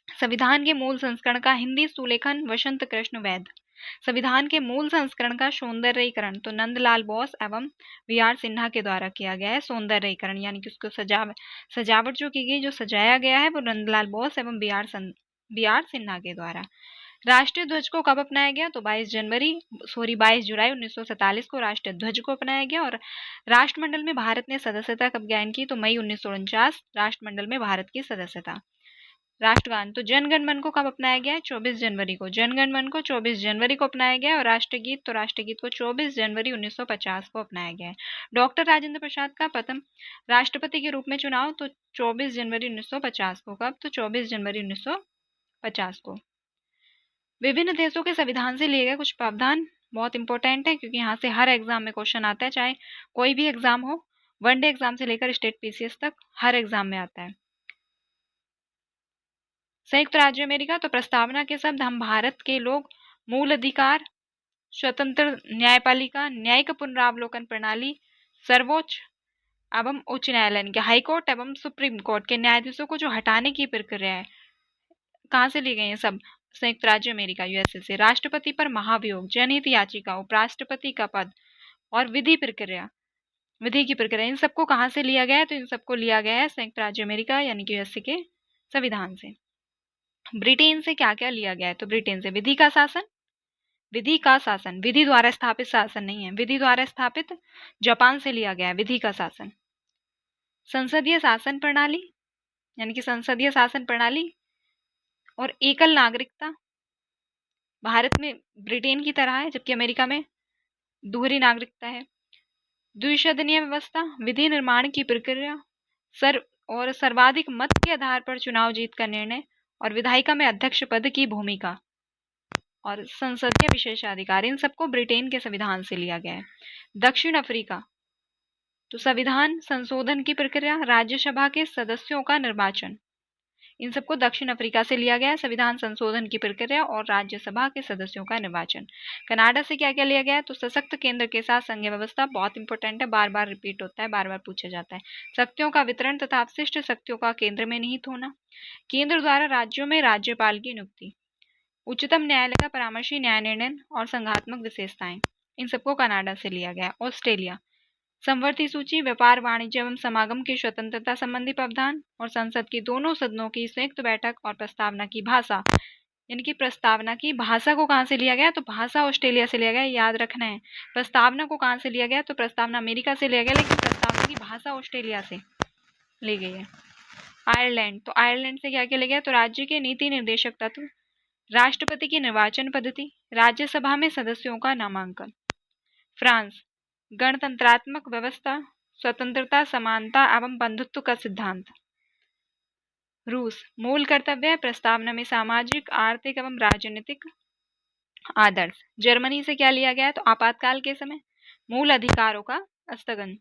संविधान के मूल संस्करण का हिंदी सुलेखन वसंत कृष्ण वैद। संविधान के मूल संस्करण का सौंदर्यीकरण तो नंदलाल बोस एवं VR सिन्हा के द्वारा किया गया है। सौंदर्यीकरण यानी कि उसको सजावट जो की गई, जो सजाया गया है, वो नंदलाल बोस एवं VR सिन्हा के द्वारा। राष्ट्रीय ध्वज को कब अपनाया गया, तो 22 जुलाई 1947 को राष्ट्रीय ध्वज को अपनाया गया। और राष्ट्रमंडल में भारत ने सदस्यता कब ज्ञान की, तो मई 1949 राष्ट्रमंडल में भारत की सदस्यता। राष्ट्रगान तो जनगण मन को कब अपनाया गया है, 24 जनवरी को। जनगण मन को 24 जनवरी को अपनाया गया है। और राष्ट्रगीत को 24 जनवरी 1950 को अपनाया गया है। डॉक्टर राजेंद्र प्रसाद का प्रथम राष्ट्रपति के रूप में चुनाव तो 24 जनवरी 1950 को। कब, तो 24 जनवरी 1950 को। विभिन्न देशों के संविधान से लिए गए कुछ प्रावधान बहुत इंपॉर्टेंट है, क्योंकि यहाँ से हर एग्जाम में क्वेश्चन आता है, चाहे कोई भी एग्जाम हो, वनडे एग्जाम से लेकर स्टेट PCS तक हर एग्जाम में आता है। संयुक्त राज्य अमेरिका तो प्रस्तावना के शब्द हम भारत के लोग, मूल अधिकार, स्वतंत्र न्यायपालिका, न्यायिक पुनरावलोकन प्रणाली, सर्वोच्च एवं उच्च न्यायालय के हाईकोर्ट एवं सुप्रीम कोर्ट के न्यायाधीशों को जो हटाने की प्रक्रिया है, कहाँ से ली गई है सब, संयुक्त राज्य अमेरिका USA से। राष्ट्रपति पर महाभियोग, जनहित याचिका, उपराष्ट्रपति का पद और विधि की प्रक्रिया, इन सबको कहाँ से लिया गया है, तो इन सबको लिया गया है संयुक्त राज्य अमेरिका यानी कि USA के संविधान से। ब्रिटेन से क्या क्या लिया गया है, तो ब्रिटेन से विधि का शासन, विधि द्वारा स्थापित शासन नहीं है, विधि द्वारा स्थापित। जापान से लिया गया है विधि का शासन। संसदीय शासन प्रणाली यानी कि संसदीय शासन प्रणाली और एकल नागरिकता भारत में ब्रिटेन की तरह है, जबकि अमेरिका में दोहरी नागरिकता है। द्विसदनीय व्यवस्था, विधि निर्माण की प्रक्रिया, सर्वाधिक मत के आधार पर चुनाव जीत का निर्णय, और विधायिका में अध्यक्ष पद की भूमिका और संसदीय विशेषाधिकार, इन सबको ब्रिटेन के संविधान से लिया गया है। दक्षिण अफ्रीका तो संविधान संशोधन की प्रक्रिया, राज्यसभा के सदस्यों का निर्वाचन, इन सबको दक्षिण अफ्रीका से लिया गया है। संविधान संशोधन की प्रक्रिया और राज्यसभा के सदस्यों का निर्वाचन। कनाडा से क्या क्या लिया गया है, तो सशक्त केंद्र के साथ संघीय व्यवस्था, बहुत इंपॉर्टेंट है, बार बार रिपीट होता है, बार बार पूछा जाता है। शक्तियों का वितरण तथा अपशिष्ट शक्तियों का केंद्र में निहित होना, केंद्र द्वारा राज्यों में राज्यपाल की नियुक्ति, उच्चतम न्यायालय का परामर्शी न्याय निर्णय और संघात्मक विशेषताएं, इन सबको कनाडा से लिया गया। ऑस्ट्रेलिया समवर्ती सूची, व्यापार वाणिज्य एवं समागम की स्वतंत्रता संबंधी प्रावधान और संसद की दोनों सदनों की संयुक्त बैठक और प्रस्तावना की भाषा, यानी कि प्रस्तावना की भाषा को कहाँ से लिया गया, तो भाषा ऑस्ट्रेलिया से लिया गया, याद रखना है। प्रस्तावना को कहाँ से लिया गया, तो प्रस्तावना अमेरिका से लिया गया, लेकिन प्रस्तावना की भाषा ऑस्ट्रेलिया से ली गई है। आयरलैंड तो आयरलैंड से क्या क्या लिया गया, तो राज्य के नीति निर्देशक तत्व, राष्ट्रपति की निर्वाचन पद्धति, राज्यसभा में सदस्यों का नामांकन। फ्रांस गणतंत्रात्मक व्यवस्था, स्वतंत्रता, समानता एवं बंधुत्व का सिद्धांत। रूस मूल कर्तव्य, प्रस्तावना में सामाजिक, आर्थिक एवं राजनीतिक आदर्श। जर्मनी से क्या लिया गया, तो आपातकाल के समय मूल अधिकारों का स्थगन,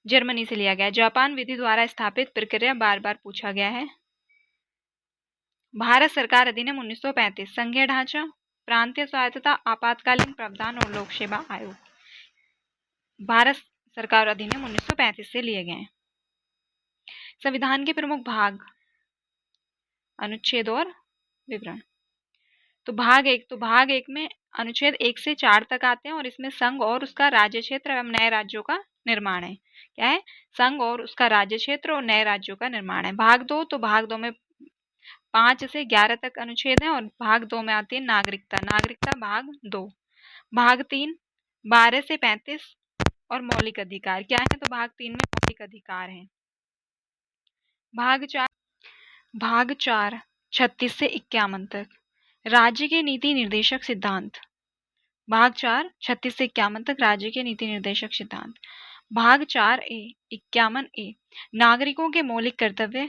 जर्मनी से लिया गया। जापान विधि द्वारा स्थापित प्रक्रिया, बार बार पूछा गया है। भारत सरकार अधिनियम 1935, संघीय ढांचा, प्रांतीय स्वायत्तता, आपातकालीन प्रावधान और लोक सेवा आयोग, भारत सरकार अधिनियम 1935 से लिए गए हैं। संविधान के प्रमुख भाग, अनुच्छेद और विवरण। तो भाग एक में अनुच्छेद 1 से 4 तक आते हैं और इसमें संघ और उसका राज्य क्षेत्र एवं नए राज्यों का निर्माण है। क्या है? संघ और उसका राज्य क्षेत्र और नए राज्यों का निर्माण है। भाग 2, तो भाग 2 में 5 से 11 तक अनुच्छेद हैं और भाग 2 में आती है नागरिकता। नागरिकता भाग 2। भाग 3 12 से 35 और मौलिक अधिकार क्या है? तो भाग 3 में मौलिक अधिकार हैं। भाग 4 36 से 51 तक राज्य के नीति निर्देशक सिद्धांत। भाग 4 36 से 51 तक राज्य के नीति निर्देशक सिद्धांत। भाग 4A 51A नागरिकों के मौलिक कर्तव्य।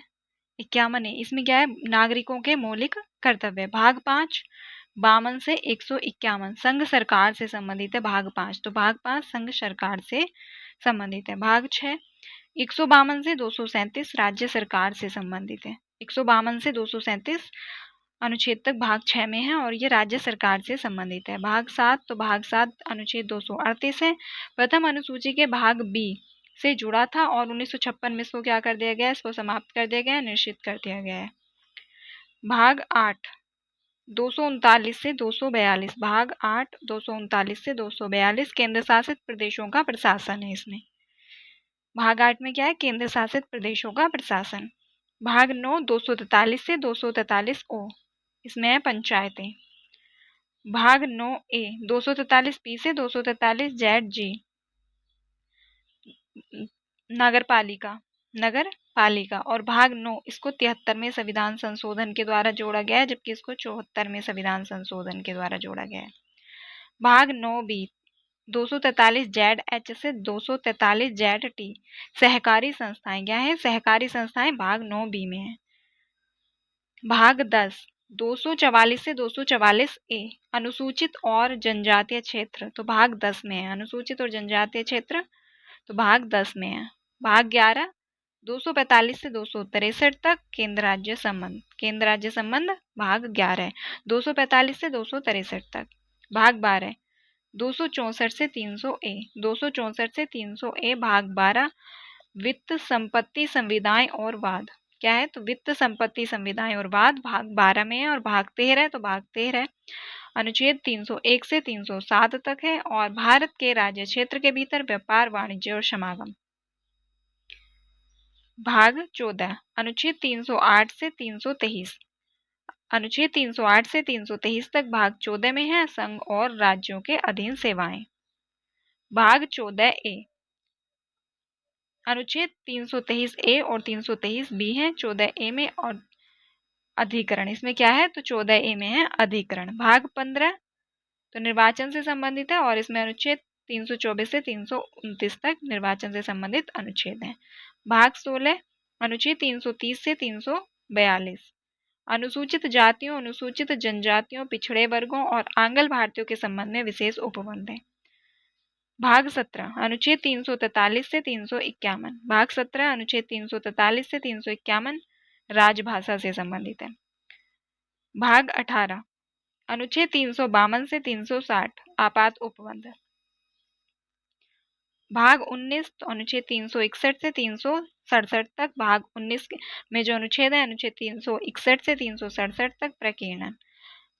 51A इसमें क्या है? नागरिकों के मौलिक कर्तव्य। भाग 5 52 से 151 संघ सरकार से संबंधित है। भाग 5, तो भाग 5 संघ सरकार से संबंधित है। भाग 6 152 से 237 राज्य सरकार से संबंधित है। 152 से 237 अनुच्छेद तक भाग 6 में है और ये राज्य सरकार से संबंधित है। भाग 7, तो भाग 7 अनुच्छेद 238 है। प्रथम अनुसूची के भाग बी से जुड़ा था और 1956 में इसको क्या कर दिया गया? इसको समाप्त कर दिया गया है, निश्चित कर दिया गया है। भाग 8 239 से 242 भाग 8 239 से 242 केंद्र शासित प्रदेशों का प्रशासन है इसमें। भाग 8 में क्या है? केंद्र शासित प्रदेशों का प्रशासन। भाग 9 243 से 243 ओ इसमें है पंचायतें। भाग 9A 243 पी से 243 जेड जी नगर पालिका और भाग 9 इसको 73वें संविधान संशोधन के द्वारा जोड़ा गया है, जबकि इसको 74वें संविधान संशोधन के द्वारा जोड़ा गया है। भाग 9B 243 जेड एच से 243 जेड टी सहकारी संस्थाएं। क्या है? सहकारी संस्थाएं भाग 9B में है। भाग 10 244 से 244 ए अनुसूचित और जनजातीय क्षेत्र, तो भाग 10 में है। अनुसूचित और जनजातीय क्षेत्र तो भाग 10 में है। भाग 11 245 से 263 तक केंद्र राज्य संबंध भाग 11 है। 245 से 263 तक। भाग 12 264 से 300 ए 264 से 300 ए भाग 12 वित्त संपत्ति संविदाएं और वाद। क्या है? तो वित्त संपत्ति संविदाएं और वाद भाग 12 में है और भाग 13 है, तो भाग 13 अनुच्छेद 301 से 307 तक है और भारत के राज्य क्षेत्र के भीतर व्यापार वाणिज्य और समागम। भाग 14 अनुच्छेद 308 से 323 अनुच्छेद 308 से 323 तक भाग 14 में है संघ और राज्यों के अधीन सेवाएं। भाग 14A अनुच्छेद 323 ए और 323 बी है। 14A में और अधिकरण इसमें क्या है? तो 14A में है अधिकरण। भाग 15 तो निर्वाचन से संबंधित है और इसमें अनुच्छेद 324 से 329 तक निर्वाचन से संबंधित अनुच्छेद हैं। भाग 16 अनुच्छेद 330 से 342 अनुसूचित जातियों, अनुसूचित जनजातियों, पिछड़े वर्गों और आंगल भारतीयों के संबंध में विशेष उपबंध है। भाग 17 अनुच्छेद 343 से 351 भाग 17 अनुच्छेद 343 से 351 राजभाषा से संबंधित है। भाग 18 अनुच्छेद 352 से 360 आपात उपबंध। भाग 19 तो अनुच्छेद 361 से 367 तक। भाग 19 में जो अनुच्छेद है अनुच्छेद 361 से 367 तक प्रकीर्णन।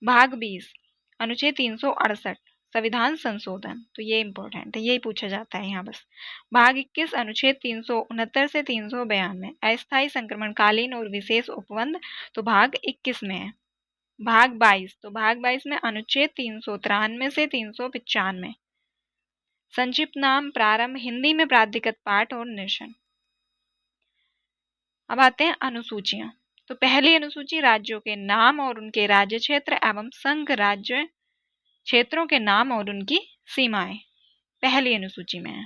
भाग 20 अनुच्छेद 368 संविधान संशोधन, तो ये इंपॉर्टेंट है, यही पूछा जाता है यहाँ बस। भाग 21 अनुच्छेद 369 से 392 अस्थायी संक्रमणकालीन और विशेष उपबंध, तो भाग 21 में है। भाग 22 तो भाग 22 में अनुच्छेद 393 से 395 संक्षिप्त नाम प्रारंभ, हिंदी में प्राधिकृत पाठ और निरसन। अब आते हैं अनुसूचियां। तो पहली अनुसूची राज्यों के नाम और उनके राज्य क्षेत्र एवं संघ राज्य क्षेत्रों के नाम और उनकी सीमाएं पहली अनुसूची में है।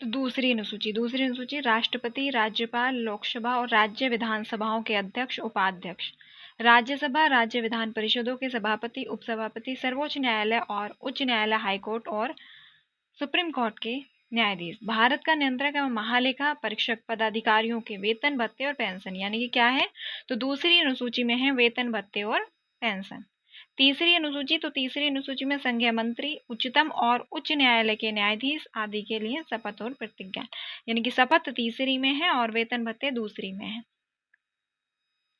तो दूसरी अनुसूची राष्ट्रपति, राज्यपाल, लोकसभा और राज्य विधानसभाओं के अध्यक्ष, उपाध्यक्ष, राज्यसभा, राज्य विधान परिषदों के सभापति, उपसभापति, सर्वोच्च न्यायालय और उच्च न्यायालय, हाईकोर्ट और सुप्रीम कोर्ट के न्यायाधीश, भारत का नियंत्रक एवं महालेखा परीक्षक पदाधिकारियों के वेतन, भत्ते और पेंशन। यानी कि क्या है? तो दूसरी अनुसूची में है वेतन, भत्ते और पेंशन। तीसरी अनुसूची में संघीय मंत्री, उच्चतम और उच्च न्यायालय के न्यायाधीश आदि के लिए शपथ और प्रतिज्ञा। यानी कि शपथ तीसरी में है और वेतन भत्ते दूसरी में है।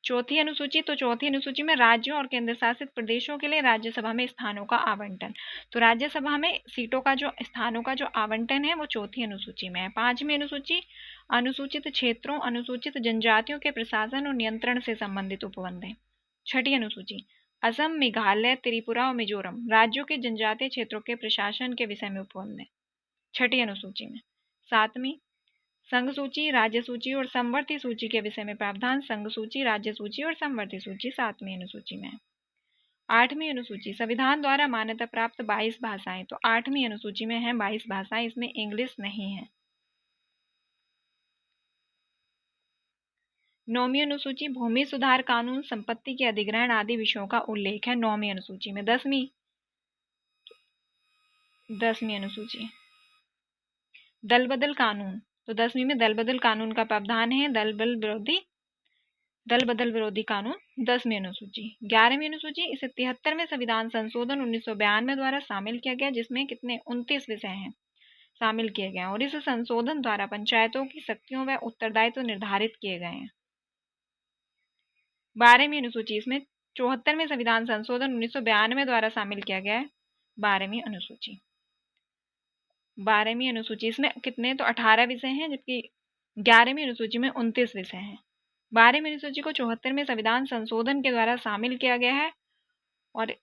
चौथी अनुसूची, तो चौथी अनुसूची में राज्यों और केंद्र शासित प्रदेशों के लिए राज्यसभा में स्थानों का आवंटन। तो राज्यसभा में सीटों का जो स्थानों का जो आवंटन है वो चौथी अनुसूची में है। पांचवी अनुसूची, अनुसूचित क्षेत्रों, अनुसूचित जनजातियों के प्रशासन और नियंत्रण से संबंधित उपबंध है। छठी अनुसूची, असम, मेघालय, त्रिपुरा और मिजोरम राज्यों के जनजातीय क्षेत्रों के प्रशासन के विषय में उपबंध है छठी अनुसूची में। सातवीं, संघ सूची, राज्य सूची और समवर्ती सूची के विषय में प्रावधान संघ सूची, राज्य सूची और समवर्ती सूची सातवीं अनुसूची में है। आठवीं अनुसूची, संविधान द्वारा मान्यता प्राप्त 22 भाषाएं, तो आठवीं अनुसूची में है 22 भाषाएं, इसमें इंग्लिश नहीं है। नौवीं अनुसूची, भूमि सुधार कानून, संपत्ति के अधिग्रहण आदि विषयों का उल्लेख है नौवीं अनुसूची में। दसवीं अनुसूची, दल बदल कानून, तो 10वीं में दल बदल कानून का प्रावधान है, दल बदल विरोधी कानून 10वीं अनुसूची। 11वीं अनुसूची, इसे 73वें संविधान संशोधन 1992 द्वारा शामिल किया गया, जिसमें कितने 29 विषय हैं शामिल किए गए हैं, और इस संशोधन द्वारा पंचायतों की शक्तियों व उत्तरदायित्व निर्धारित किए गए हैं। 12वीं अनुसूची, इसमें 74वें संविधान संशोधन 1992 द्वारा शामिल किया गया है 12वीं अनुसूची। 12वीं अनुसूची, इसमें कितने तो 18 विषय हैं, जबकि 11वीं अनुसूची में 29 विषय हैं। 12वीं अनुसूची को 74वें संविधान संशोधन के द्वारा शामिल किया गया है और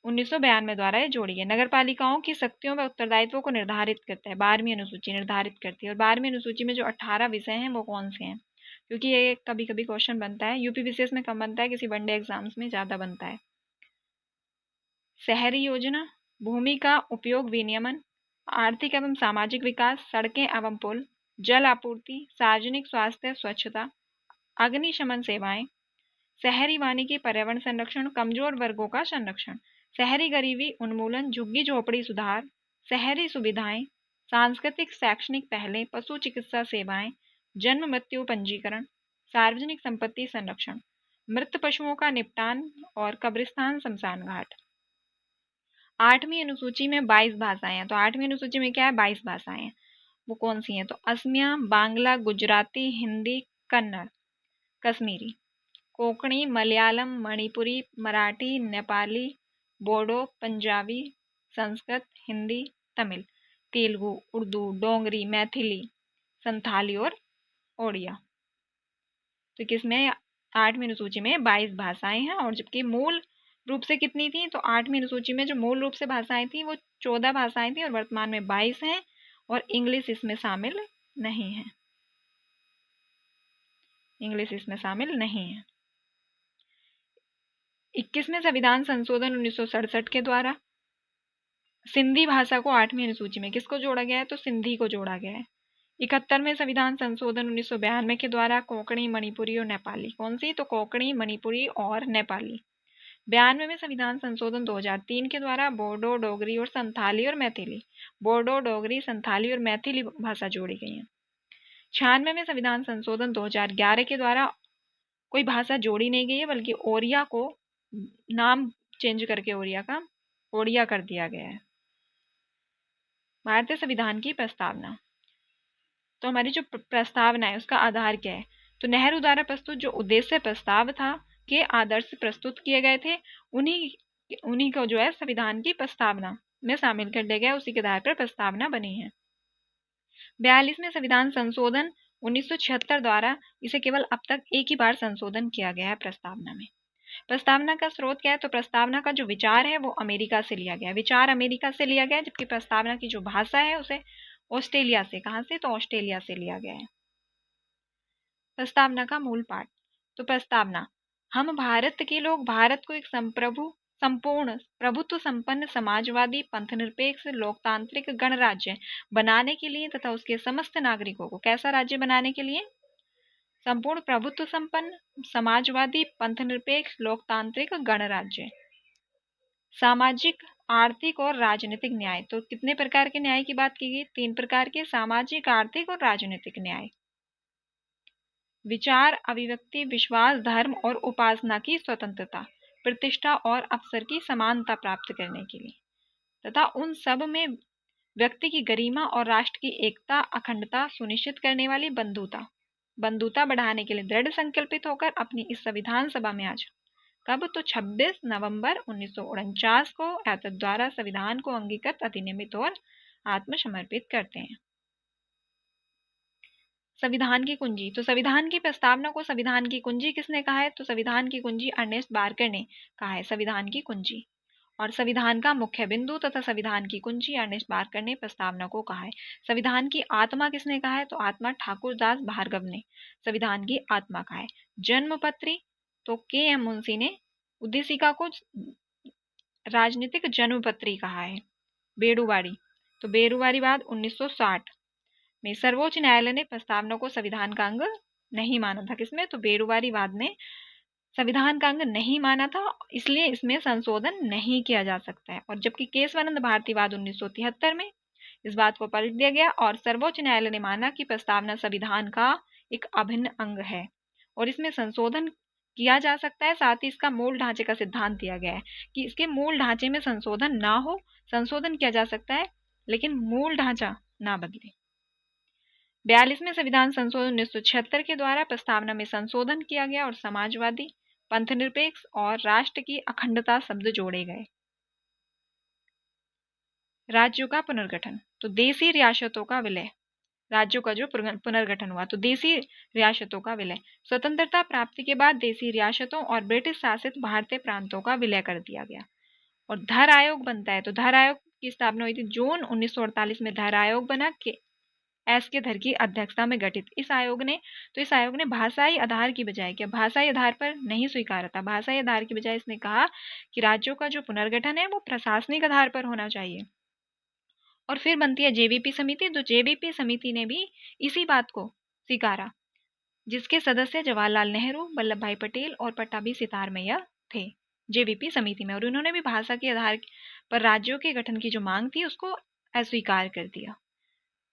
1992 द्वारा ये जोड़ी है। नगर पालिकाओं की शक्तियों व उत्तरदायित्वों को निर्धारित करता है 12वीं अनुसूची, निर्धारित करती है। और 12वीं अनुसूची में जो 18 विषय हैं वो कौन से हैं, क्योंकि ये कभी कभी क्वेश्चन बनता है, यूपी विशेष में कम बनता है, किसी वनडे एग्जाम्स में ज्यादा बनता है। शहरी योजना, भूमि का उपयोग विनियमन, आर्थिक एवं सामाजिक विकास, सड़कें एवं पुल, जल आपूर्ति, सार्वजनिक स्वास्थ्य स्वच्छता, अग्निशमन सेवाएं, शहरी वानिकी, पर्यावरण संरक्षण, कमजोर वर्गों का संरक्षण, शहरी गरीबी उन्मूलन, झुग्गी झोपड़ी सुधार, शहरी सुविधाएं, सांस्कृतिक शैक्षणिक पहलें, पशु चिकित्सा सेवाएं, जन्म मृत्यु पंजीकरण, सार्वजनिक संपत्ति संरक्षण, मृत पशुओं का निपटान और कब्रिस्तान शमशान घाट। 8वीं अनुसूची में 22 भाषाएं हैं, तो 8वीं अनुसूची में क्या है 22 भाषाएं हैं, वो कौन सी हैं, तो असमिया, बांग्ला, गुजराती, हिंदी, कन्नड़, कश्मीरी, कोंकणी, मलयालम, मणिपुरी, मराठी, नेपाली, बोडो, पंजाबी, संस्कृत, हिंदी, तमिल, तेलुगु, उर्दू, डोंगरी, मैथिली, संथाली और ओडिया। तो किसमें 8वीं अनुसूची में 22 भाषाएं हैं, और जबकि मूल रूप से कितनी थी, तो 8वीं अनुसूची में जो मूल रूप से भाषाएं थी वो 14 भाषाएं थी और वर्तमान में 22 हैं, और इंग्लिश इसमें शामिल नहीं है, इंग्लिश इसमें शामिल नहीं है। 21वें संविधान संशोधन 1967 के द्वारा सिंधी भाषा को 8वीं अनुसूची में किसको जोड़ा गया है, तो सिंधी को जोड़ा गया है। 71वें संविधान संशोधन 1992 के द्वारा कोंकणी, मणिपुरी और नेपाली, कौन सी, तो कोंकणी, मणिपुरी और नेपाली। 92वें संविधान संशोधन 2003 के द्वारा बोडो, डोगरी और संथाली और मैथिली, बोडो, डोगरी, संथाली और मैथिली भाषा जोड़ी गई है। 96वें संविधान संशोधन 2011 के द्वारा कोई भाषा जोड़ी नहीं गई है, बल्कि ओरिया को नाम चेंज करके ओरिया का ओडिया कर दिया गया है। भारतीय संविधान की प्रस्तावना, तो हमारी जो प्रस्तावना है उसका आधार क्या है, तो नेहरू द्वारा प्रस्तुत जो उद्देश्य प्रस्ताव था के आदर्श प्रस्तुत किए गए थे, उन्हीं को जो है संविधान की प्रस्तावना में शामिल कर लिया गया, उसी के आधार पर प्रस्तावना बनी है। 42वें संविधान संशोधन 1976 द्वारा इसे केवल अब तक एक ही बार संशोधन किया गया है प्रस्तावना में। प्रस्तावना का स्रोत क्या है, तो प्रस्तावना का जो विचार है वो अमेरिका से लिया गया है, विचार अमेरिका से लिया गया है, जबकि प्रस्तावना की जो भाषा है उसे ऑस्ट्रेलिया से, कहां से, तो ऑस्ट्रेलिया से लिया गया है। प्रस्तावना का मूल पाठ, तो प्रस्तावना, हम भारत के लोग भारत को एक संपूर्ण प्रभुत्व संपन्न समाजवादी पंथनिरपेक्ष लोकतांत्रिक गणराज्य बनाने के लिए तथा उसके समस्त नागरिकों को कैसा राज्य बनाने के लिए, संपूर्ण प्रभुत्व संपन्न समाजवादी पंथनिरपेक्ष लोकतांत्रिक गणराज्य। सामाजिक, आर्थिक और राजनीतिक न्याय, तो कितने प्रकार के न्याय की बात की गई, 3 प्रकार के, सामाजिक, आर्थिक और राजनीतिक न्याय। विचार, अभिव्यक्ति, विश्वास, धर्म और उपासना की स्वतंत्रता, प्रतिष्ठा और अवसर की समानता प्राप्त करने के लिए, तथा उन सब में व्यक्ति की गरिमा और राष्ट्र की एकता अखंडता सुनिश्चित करने वाली बंधुता। बंधुता बढ़ाने के लिए दृढ़ संकल्पित होकर अपनी इस संविधान सभा में आज कब, तो 26 नवंबर 1949 को एतद द्वारा संविधान को अंगीकृत, अधिनियमित और आत्मसमर्पित करते हैं। संविधान की कुंजी, तो संविधान की प्रस्तावना को संविधान की कुंजी किसने कहा है, तो संविधान की कुंजी अर्नेस्ट बार्कर ने कहा है संविधान की कुंजी। और संविधान का मुख्य बिंदु तथा संविधान की कुंजी अर्नेस्ट बार्कर ने प्रस्तावना को कहा है। संविधान की आत्मा किसने कहा है, तो आत्मा ठाकुरदास भार्गव ने संविधान की आत्मा कहा है। जन्मपत्री, तो के.एम. मुंशी ने उद्देशिका को राजनीतिक जन्मपत्री कहा है। बेड़ूवाड़ी, तो बेड़ूवारीवाद 1960 में सर्वोच्च न्यायालय ने प्रस्तावना को संविधान का अंग नहीं माना था। किसमें, तो बेड़ूवारीवाद ने संविधान का अंग नहीं माना था, इसलिए इसमें संशोधन नहीं किया जा सकता है। और जबकि केशवानंद भारतीवाद 1973 में इस बात को पलट दिया गया और सर्वोच्च न्यायालय ने माना कि प्रस्तावना संविधान का एक अभिन्न अंग है और इसमें संशोधन किया जा सकता है। साथ ही इसका मूल ढांचे का सिद्धांत दिया गया है कि इसके मूल ढांचे में संशोधन ना हो, संशोधन किया जा सकता है लेकिन मूल ढांचा ना बदले। 42वें संविधान संशोधन 1976 के द्वारा प्रस्तावना में संशोधन किया गया और समाजवादी, पंथनिरपेक्ष और राष्ट्र की अखंडता शब्द जोड़े गए। राज्यों का पुनर्गठन, तो देशी रियासतों का विलय, राज्यों का जो पुनर्गठन हुआ, तो देशी रियासतों का विलय। स्वतंत्रता प्राप्ति के बाद देशी रियासतों और ब्रिटिश शासित भारतीय प्रांतों का विलय कर दिया गया। और धर आयोग बनता है, तो धर आयोग की स्थापना हुई थी जून 1948 में। धर आयोग बना के एस के धर की अध्यक्षता में गठित। इस आयोग ने भाषाई आधार की बजाय क्या, भाषाई आधार पर नहीं स्वीकारा था। भाषाई आधार की बजाय इसने कहा कि राज्यों का जो पुनर्गठन है वो प्रशासनिक आधार पर होना चाहिए। और फिर बनती है जेवीपी समिति, तो जेवीपी समिति ने भी इसी बात को स्वीकारा, जिसके सदस्य जवाहरलाल नेहरू, वल्लभ भाई पटेल और पट्टाभी सितार मैया थे जेवीपी समिति में। और उन्होंने भी भाषा के आधार पर राज्यों के गठन की जो मांग थी उसको अस्वीकार कर दिया।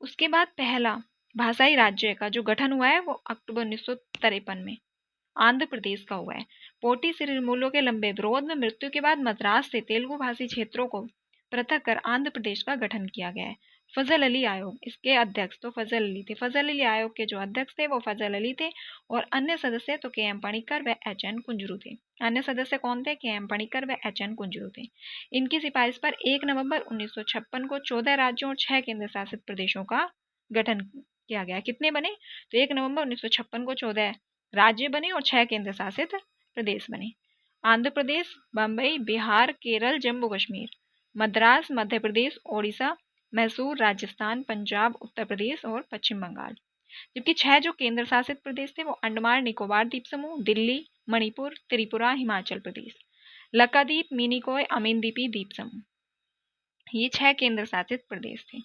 उसके बाद पहला भाषाई राज्य का जो गठन हुआ है वो अक्टूबर 1953 में आंध्र प्रदेश का हुआ है। पोटी श्रीमूलों के लंबे विरोध में मृत्यु के बाद मद्रास से तेलुगु भाषी क्षेत्रों को पृथक कर आंध्र प्रदेश का गठन किया गया है। फजल अली आयोग, इसके अध्यक्ष तो फजल अली थे। फजल अली आयोग के जो अध्यक्ष थे वो फजल अली थे और अन्य सदस्य तो के.एम. पणिक्कर व एच.एन. कुंजरू थे। अन्य सदस्य कौन थे, के.एम. पणिक्कर व एच.एन. कुंजरू थे। इनकी सिफारिश पर 1 नवंबर 1956 को 14 राज्यों और 6 केंद्र शासित प्रदेशों का गठन किया गया। कितने बने, तो 1 नवंबर 1956 को 14 राज्य बने और 6 केंद्र शासित प्रदेश बने। आंध्र प्रदेश, बम्बई, बिहार, केरल, जम्मू कश्मीर, मद्रास, मध्य प्रदेश, ओडिशा, मैसूर, राजस्थान, पंजाब, उत्तर प्रदेश और पश्चिम बंगाल। जबकि 6 जो केंद्र शासित प्रदेश थे वो अंडमान निकोबार द्वीप समूह, दिल्ली, मणिपुर, त्रिपुरा, हिमाचल प्रदेश, लक्षद्वीप, मिनिकॉय, अमीनद्वीपी द्वीप समूह, ये 6 केंद्र शासित प्रदेश थे।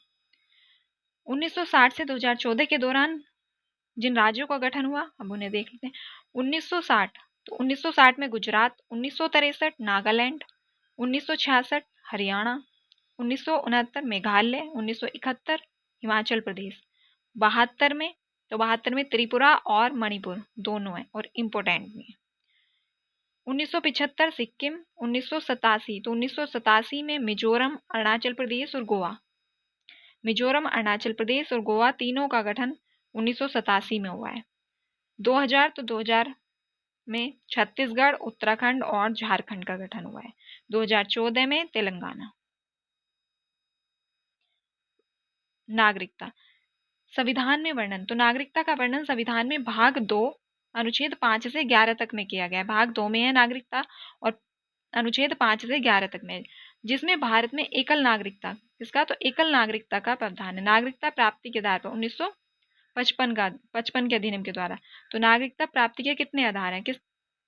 1960 से 2014 के दौरान जिन राज्यों का गठन हुआ अब उन्हें देख लेते हैं। 1960, तो 1960 में गुजरात, 1963 नागालैंड, 1966 हरियाणा, 1969 मेघालय, 1971 हिमाचल प्रदेश, 72 में त्रिपुरा और मणिपुर दोनों हैं और इम्पोर्टेंट भी है। 1975 सिक्किम, 1987 तो 1987 में मिजोरम, अरुणाचल प्रदेश और गोवा, मिजोरम, अरुणाचल प्रदेश और गोवा तीनों का गठन 1987 में हुआ है। 2000 तो 2000 में छत्तीसगढ़, उत्तराखंड और झारखंड का गठन हुआ है। 2014 में तेलंगाना। नागरिकता, संविधान में वर्णन, तो नागरिकता का वर्णन संविधान में भाग 2 अनुच्छेद 5 से 11 तक में किया गया है। भाग 2 में है नागरिकता और अनुच्छेद 5 से 11 तक में, जिसमें भारत में एकल नागरिकता, किसका, तो एकल नागरिकता का प्रावधान है। नागरिकता प्राप्ति के आधार पर 1955 के अधिनियम के द्वारा, तो नागरिकता प्राप्ति के कितने आधार हैं,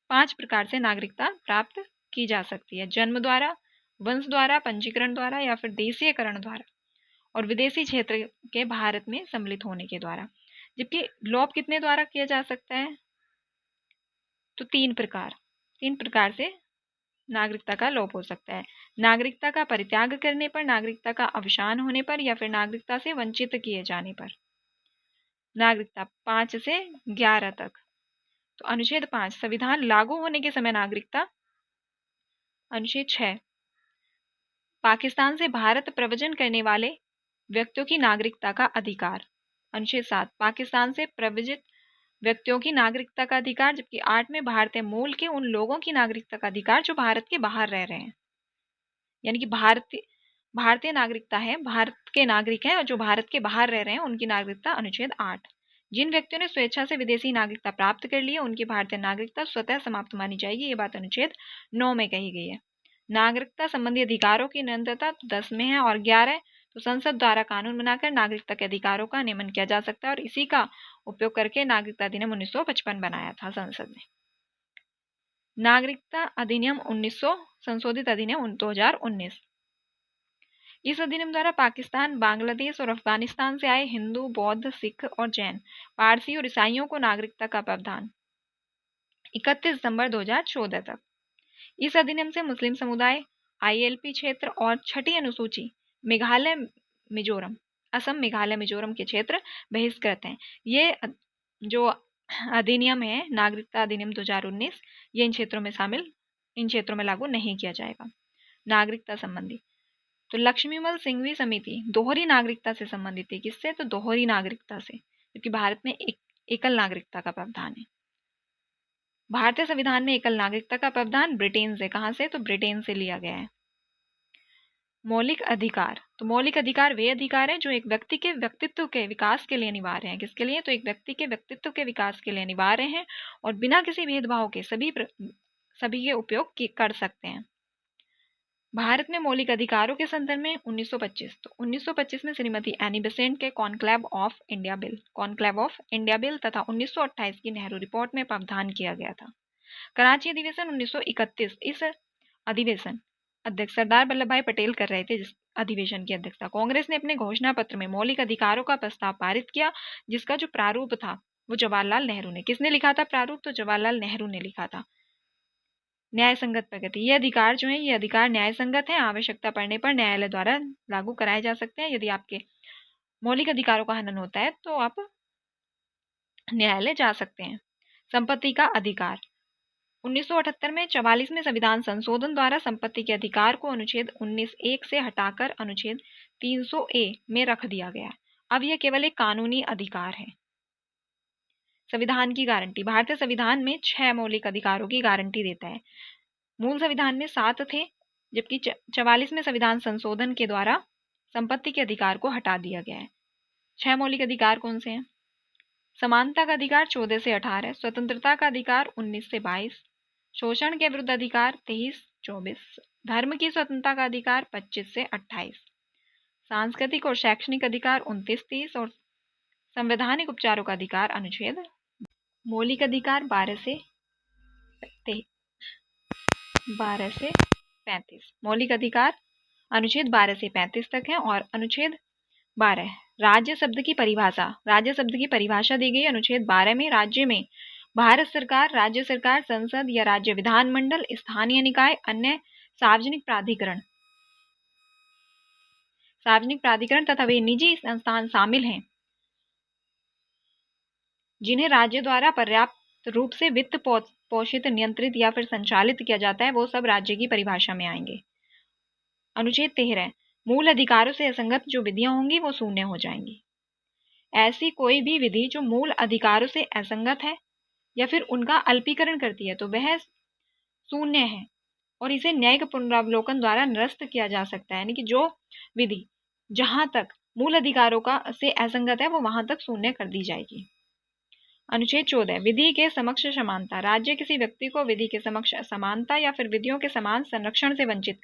5 प्रकार से नागरिकता प्राप्त की जा सकती है। जन्म द्वारा, वंश द्वारा, पंजीकरण द्वारा या फिर देशीयकरण द्वारा और विदेशी क्षेत्र के भारत में सम्मिलित होने के द्वारा। जबकि लोप कितने द्वारा किया जा सकता है, तो 3 प्रकार से नागरिकता का लोप हो सकता है। नागरिकता का परित्याग करने पर, नागरिकता का अवसान होने पर या फिर नागरिकता से वंचित किए जाने पर। नागरिकता 5 से 11 तक, तो अनुच्छेद 5 संविधान लागू होने के समय नागरिकता। अनुच्छेद 6 पाकिस्तान से भारत प्रव्रजन करने वाले व्यक्तियों की नागरिकता का अधिकार। अनुच्छेद 7 पाकिस्तान से प्रव्रजित व्यक्तियों की नागरिकता का अधिकार, जबकि 8 में भारतीय मूल के उन लोगों की नागरिकता का अधिकार जो भारत के बाहर रह रहे हैं, यानी कि भारतीय नागरिकता है, भारत के नागरिक हैं और जो भारत के बाहर रह रहे हैं उनकी नागरिकता अनुच्छेद 8। जिन व्यक्तियों ने स्वेच्छा से विदेशी नागरिकता प्राप्त कर ली है उनकी भारतीय नागरिकता स्वतः समाप्त मानी जाएगी, ये बात अनुच्छेद 9 में कही गई है। नागरिकता संबंधी अधिकारों की निरंतरता 10 में है और 11 तो संसद द्वारा कानून बनाकर नागरिकता के अधिकारों का नियमन किया जा सकता है और इसी का उपयोग करके नागरिकता अधिनियम 1955 बनाया था संसद ने। नागरिकता अधिनियम 1900 संशोधित अधिनियम 2019। इस अधिनियम द्वारा पाकिस्तान, बांग्लादेश और अफगानिस्तान से आए हिंदू, बौद्ध, सिख और जैन, पारसी और ईसाइयों को नागरिकता का प्रावधान 31 दिसंबर 2014 तक। इस अधिनियम से मुस्लिम समुदाय, ILP क्षेत्र और छठी अनुसूची मेघालय, मिजोरम, असम, मेघालय, मिजोरम के क्षेत्र बहिष्कृत हैं। ये जो अधिनियम है नागरिकता अधिनियम 2019, ये इन क्षेत्रों में लागू नहीं किया जाएगा। नागरिकता संबंधी तो लक्ष्मीमल सिंघवी समिति दोहरी नागरिकता से संबंधित है। किससे? तो दोहरी नागरिकता से, क्योंकि भारत में एकल नागरिकता का प्रावधान है। भारतीय संविधान में एकल नागरिकता का प्रावधान ब्रिटेन से, कहां से? तो ब्रिटेन से लिया गया है। मौलिक अधिकार तो मौलिक अधिकार वे अधिकार हैं जो एक व्यक्ति के व्यक्तित्व के विकास के लिए अनिवार्य हैं। किसके लिए? तो एक व्यक्ति के व्यक्तित्व के विकास के लिए अनिवार्य हैं और बिना किसी भेदभाव के सभी के उपयोग कर सकते हैं। भारत में मौलिक अधिकारों के संदर्भ में 1925 तो 1925 में श्रीमती एनी बेसेंट के कॉन्क्लेव ऑफ इंडिया बिल तथा 1928 की नेहरू रिपोर्ट में प्रावधान किया गया था। कराची अधिवेशन 1931, इस अधिवेशन अध्यक्ष सरदार वल्लभ भाई पटेल कर रहे थे। जिस अधिवेशन की अध्यक्षता कांग्रेस ने अपने घोषणा पत्र में मौलिक अधिकारों का प्रस्ताव पारित किया, जिसका जो प्रारूप था वो जवाहरलाल नेहरू ने, किसने लिखा था प्रारूप? तो जवाहरलाल नेहरू ने लिखा था। न्याय संगत प्रगति, ये अधिकार जो है ये अधिकार न्याय संगत है, आवश्यकता पड़ने पर न्यायालय द्वारा लागू कराए जा सकते हैं। यदि आपके मौलिक अधिकारों का हनन होता है तो आप न्यायालय जा सकते हैं। संपत्ति का अधिकार 1978 में 44वें संविधान संशोधन द्वारा संपत्ति के अधिकार को अनुच्छेद 19(1) से हटाकर अनुच्छेद 300A में रख दिया गया। अब यह केवल एक कानूनी अधिकार है। संविधान की गारंटी, भारतीय संविधान में 6 मौलिक अधिकारों की गारंटी देता है। मूल संविधान में 7 थे, जबकि 44वें संविधान संशोधन के द्वारा संपत्ति के अधिकार को हटा दिया गया है। 6 मौलिक अधिकार कौन से हैं? समानता का अधिकार 14 से 18, स्वतंत्रता का अधिकार 19 से 22, शोषण के विरुद्ध अधिकार 23-24, धर्म की स्वतंत्रता का अधिकार 25 से 28, सांस्कृतिक और शैक्षणिक अधिकार 29-30 और संवैधानिक उपचारों का अधिकार अनुच्छेद। मौलिक अधिकार 12 से 35, मौलिक अधिकार अनुच्छेद 12 से 35 तक है। और अनुच्छेद 12 राज्य शब्द की परिभाषा दी गई। अनुच्छेद 12 में राज्य में भारत सरकार, राज्य सरकार, संसद या राज्य विधानमंडल, स्थानीय निकाय, अन्य सार्वजनिक प्राधिकरण तथा वे निजी संस्थान शामिल हैं जिन्हें राज्य द्वारा पर्याप्त रूप से वित्त पोषित, नियंत्रित या फिर संचालित किया जाता है, वो सब राज्य की परिभाषा में आएंगे। अनुच्छेद 13 मूल अधिकारों से असंगत जो विधियां होंगी वो शून्य हो जाएंगी। ऐसी कोई भी विधि जो मूल अधिकारों से असंगत है या फिर उनका अल्पीकरण करती है तो वह शून्य है और इसे न्यायिक पुनरावलोकन द्वारा निरस्त किया जा सकता है। यानी कि जो विधि जहां तक मूल अधिकारों का से असंगत है वो वहां तक शून्य कर दी जाएगी। अनुच्छेद 14 विधि के समक्ष समानता, राज्य किसी व्यक्ति को विधि के समक्ष समानता या फिर विधियों के समान संरक्षण से वंचित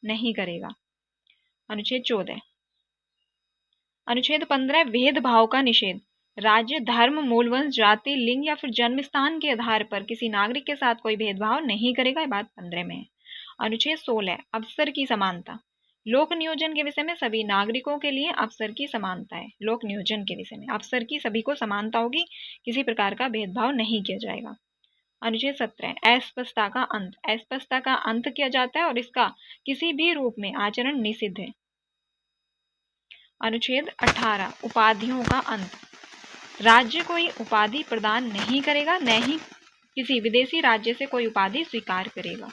नहीं करेगा। अनुच्छेद 14। अनुच्छेद 15 भेदभाव का निषेध, राज्य, धर्म, मूल वंश, जाति, लिंग या फिर जन्म स्थान के आधार पर किसी नागरिक के साथ कोई भेदभाव नहीं करेगा। ये बात 15 में है। अनुच्छेद 16 अवसर की समानता, लोक नियोजन के विषय में सभी नागरिकों के लिए अवसर की समानता है। लोक नियोजन के विषय में अवसर की सभी को समानता होगी, किसी प्रकार का भेदभाव नहीं किया जाएगा। अनुच्छेद 17 अस्पृश्यता का अंत, अस्पृश्यता का अंत किया जाता है और इसका किसी भी रूप में आचरण निषिद्ध है। अनुच्छेद 18 उपाधियों का अंत, राज्य कोई उपाधि प्रदान नहीं करेगा, न ही किसी विदेशी राज्य से कोई उपाधि स्वीकार करेगा।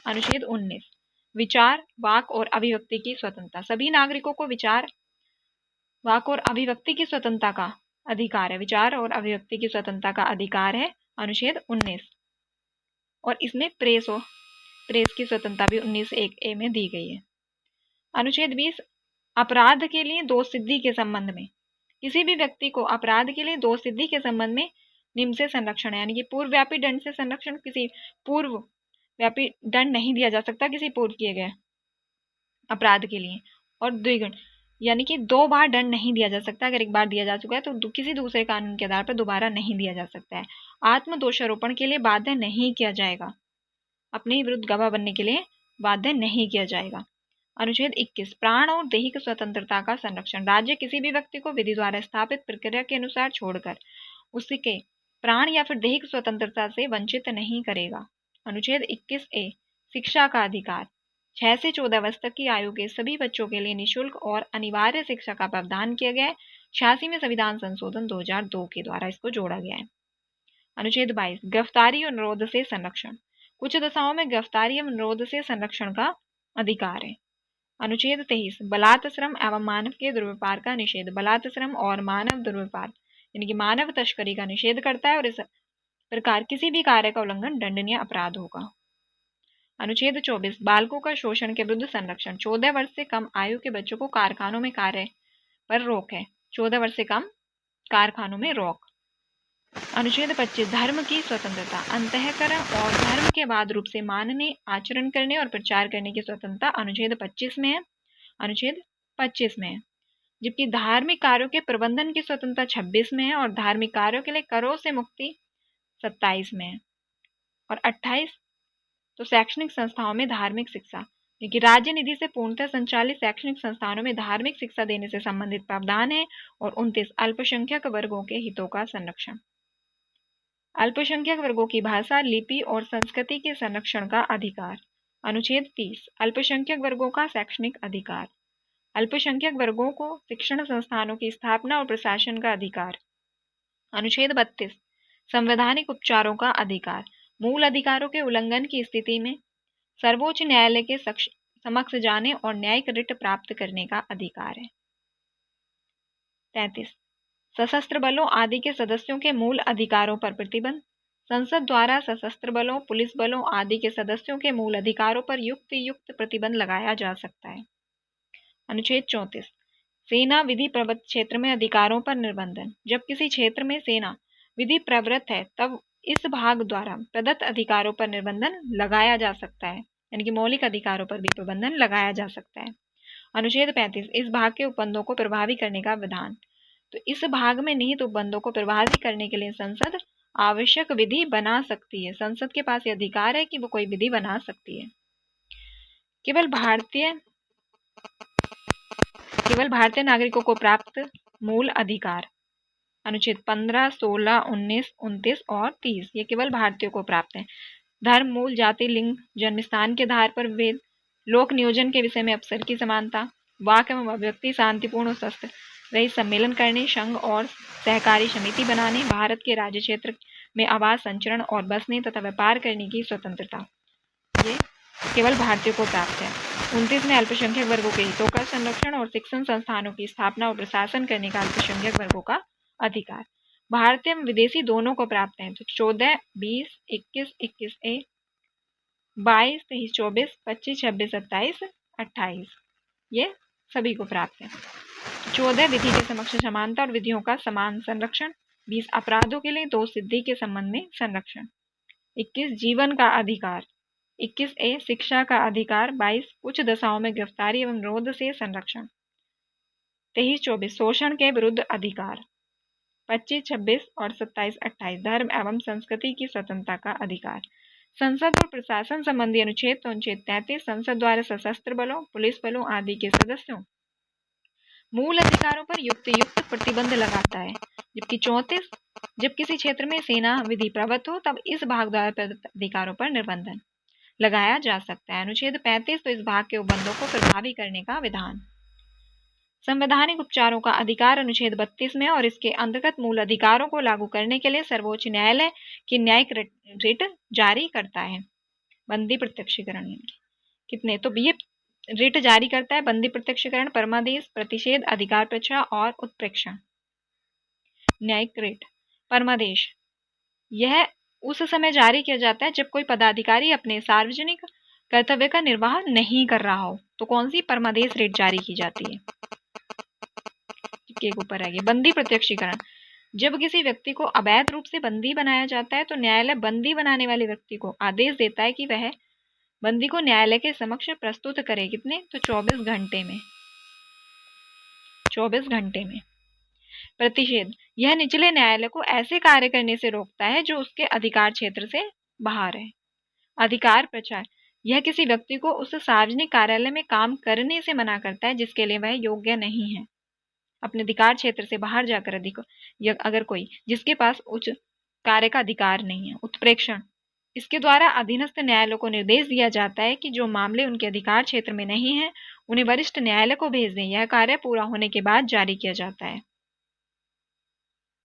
अनुच्छेद 19 विचार, वाक और अभिव्यक्ति की स्वतंत्रता, सभी नागरिकों को विचार, वाक और अभिव्यक्ति की स्वतंत्रता का अधिकार है। विचार और अभिव्यक्ति की स्वतंत्रता का अधिकार है अनुच्छेद 19। और इसमें प्रेस की स्वतंत्रता भी 19(1)(a) में दी गई है। अनुच्छेद 20 अपराध के लिए दोष सिद्धि के संबंध में, किसी भी व्यक्ति को अपराध के लिए दोष सिद्धि के संबंध में निम्न से संरक्षण है, यानी कि पूर्वव्यापी दंड से संरक्षण, किसी पूर्वव्यापी दंड नहीं दिया जा सकता किसी पूर्व किए गए अपराध के लिए, और द्विगुण यानी कि 2 बार दंड नहीं दिया जा सकता। अगर एक बार दिया जा चुका है तो किसी दूसरे कानून के आधार पर दोबारा नहीं दिया जा सकता है। आत्मदोषारोपण के लिए बाध्य नहीं किया जाएगा, अपने विरुद्ध गवाह बनने के लिए बाध्य नहीं किया जाएगा। अनुच्छेद 21 प्राण और दैहिक स्वतंत्रता का संरक्षण, राज्य किसी भी व्यक्ति को विधि द्वारा स्थापित प्रक्रिया के अनुसार छोड़कर उसके प्राण या फिर दैहिक स्वतंत्रता से वंचित नहीं करेगा। अनुच्छेद 21(a) शिक्षा का अधिकार, 6 से 14 वर्ष तक की आयु के सभी बच्चों के लिए निःशुल्क और अनिवार्य शिक्षा का प्रावधान किया गया है। 86वें संविधान संशोधन 2002 के द्वारा इसको जोड़ा गया है। अनुच्छेद 22 गिरफ्तारी और निरोध से संरक्षण, कुछ दशाओं में गिरफ्तारी एवं निरोध से संरक्षण का अधिकार है। अनुच्छेद 23 बलात्श्रम एवं मानव के दुर्व्यवहार का निषेध, बलात्श्रम और मानव दुर्व्यवहार यानी कि मानव तस्करी का निषेध करता है और इस प्रकार किसी भी कार्य का उल्लंघन दंडनीय अपराध होगा। अनुच्छेद 24 बालकों का शोषण के विरुद्ध संरक्षण, 14 वर्ष से कम आयु के बच्चों को कारखानों में कार्य पर रोक है, 14 वर्ष से कम कारखानों में रोक। अनुच्छेद 25 धर्म की स्वतंत्रता, अंतःकरण और धर्म के बाद रूप से मानने, आचरण करने और प्रचार करने की स्वतंत्रता अनुच्छेद 25 में है, अनुच्छेद 25 में है। जबकि धार्मिक कार्यों के प्रबंधन की स्वतंत्रता 26 में है और धार्मिक कार्यों के लिए करों से मुक्ति 27 में है। और 28 तो शैक्षणिक संस्थाओं में धार्मिक शिक्षा, क्योंकि राज्य निधि से पूर्णतः संचालित शैक्षणिक संस्थानों में धार्मिक शिक्षा देने से संबंधित प्रावधान है। और 29 अल्पसंख्यक वर्गों के हितों का संरक्षण, अल्पसंख्यक वर्गों की भाषा, लिपि और संस्कृति के संरक्षण का अधिकार। अनुच्छेद 30 अल्पसंख्यक वर्गों का शैक्षणिक अधिकार, अल्पसंख्यक वर्गों को शिक्षण संस्थानों की स्थापना और प्रशासन का अधिकार। अनुच्छेद 32 संवैधानिक उपचारों का अधिकार, मूल अधिकारों के उल्लंघन की स्थिति में सर्वोच्च न्यायालय के समक्ष जाने और न्यायिक रिट प्राप्त करने का अधिकार है। 33 सशस्त्र बलों आदि के सदस्यों के मूल अधिकारों पर प्रतिबंध, संसद द्वारा सशस्त्र बलों, पुलिस बलों आदि के सदस्यों के मूल अधिकारों पर युक्त प्रतिबंध लगाया जा सकता है। अनुच्छेद 34 सेना विधि प्रवृत्त क्षेत्र में अधिकारों पर निर्बंधन, जब किसी क्षेत्र में सेना विधि प्रवृत्त है तब इस भाग द्वारा प्रदत्त अधिकारों पर निर्बंधन लगाया जा सकता है, यानी कि मौलिक अधिकारों पर भी प्रतिबंधन लगाया जा सकता है। अनुच्छेद 35 इस भाग के उपबंधों को प्रभावी करने का विधान, तो इस भाग में निहित उपबंधों को प्रभावी करने के लिए संसद आवश्यक विधि बना सकती है। संसद के पास यह अधिकार है कि वो कोई विधि बना सकती है। केवल भारतीय नागरिकों को प्राप्त मूल अधिकार, अनुच्छेद 15, 16, 19, 29 और 30 ये केवल भारतीयों को प्राप्त है। धर्म, मूल, जाति, लिंग, जन्मस्थान के आधार पर विभेद, लोक नियोजन के विषय में अवसर की समानता, वाक एवं अभिव्यक्ति शांतिपूर्ण और शस्त्र रहित सम्मेलन करने, संघ और सहकारी समिति बनाने, भारत के राज्य क्षेत्र में आवास, संचरण और बसने तथा व्यापार करने की स्वतंत्रता, ये केवल भारतीयों को प्राप्त है। 29 में अल्पसंख्यक वर्गों के हितों का संरक्षण और शिक्षण संस्थानों की स्थापना और प्रशासन करने का अल्पसंख्यक वर्गों का अधिकार भारतीय एवं विदेशी दोनों को प्राप्त है। तो 14, 20, 21, 21(a), 22, 23, 24, 25, 26, 27, 28 ये सभी को प्राप्त है। 14 विधि के समक्ष समानता और विधियों का समान संरक्षण, 20 अपराधों के लिए दोष सिद्धि के संबंध में संरक्षण, 21 जीवन का अधिकार, 21(a) शिक्षा का अधिकार, 22 कुछ दशाओं में गिरफ्तारी एवं निरोध से संरक्षण, 23, 24 शोषण के विरुद्ध अधिकार, 25, 26 और 27, 28 धर्म एवं संस्कृति की स्वतंत्रता का अधिकार। संसद और प्रशासन संबंधी अनुच्छेद तो अनुच्छेद 33 संसद द्वारा सशस्त्र बलों, पुलिस बलों आदि के सदस्यों मूल अधिकारों पर युक्त प्रतिबंध लगाता है। जबकि 34 जब किसी क्षेत्र में सेना विधि प्रवृत्त हो तब इस भाग द्वारा प्रदत्त अधिकारों पर निर्बंधन लगाया जा सकता है। अनुच्छेद 35 तो इस भाग के उपबंधों को प्रभावी करने का विधान। संवैधानिक उपचारों का अधिकार अनुच्छेद 32 में और इसके अंतर्गत मूल अधिकारों को लागू करने के लिए सर्वोच्च न्यायालय की न्यायिक रिट जारी करता है। बंदी प्रत्यक्षीकरण कितने तो ये रिट जारी करता है, बंदी प्रत्यक्षीकरण, परमादेश, प्रतिषेध, अधिकार परीक्षा और उत्प्रेक्षण। न्यायिक रेट। परमादेश, यह उस समय जारी किया जाता है जब कोई पदाधिकारी अपने सार्वजनिक कर्तव्य का निर्वाह नहीं कर रहा हो। तो कौन सी परमादेश रेट जारी की जाती है? के ऊपर है ये। बंदी प्रत्यक्षीकरण, जब किसी व्यक्ति को अवैध रूप से बंदी बनाया जाता है तो न्यायालय बंदी बनाने वाले व्यक्ति को आदेश देता है कि वह बंदी को न्यायालय के समक्ष प्रस्तुत करे। कितने? तो 24 घंटे में। 24 घंटे में। प्रतिषेध, यह निचले न्यायालय को ऐसे कार्य करने से रोकता है जो उसके अधिकार क्षेत्र से बाहर है। अधिकार प्रचार, यह किसी व्यक्ति को उस सार्वजनिक कार्यालय में काम करने से मना करता है जिसके लिए वह योग्य नहीं है। अपने अधिकार क्षेत्र से बाहर जाकर अगर कोई जिसके पास उच्च कार्य का अधिकार नहीं है। उत्प्रेक्षण, इसके द्वारा अधीनस्थ न्यायालयों को निर्देश दिया जाता है कि जो मामले उनके अधिकार क्षेत्र में नहीं है उन्हें वरिष्ठ न्यायालय को भेज दें। यह कार्य पूरा होने के बाद जारी किया जाता है।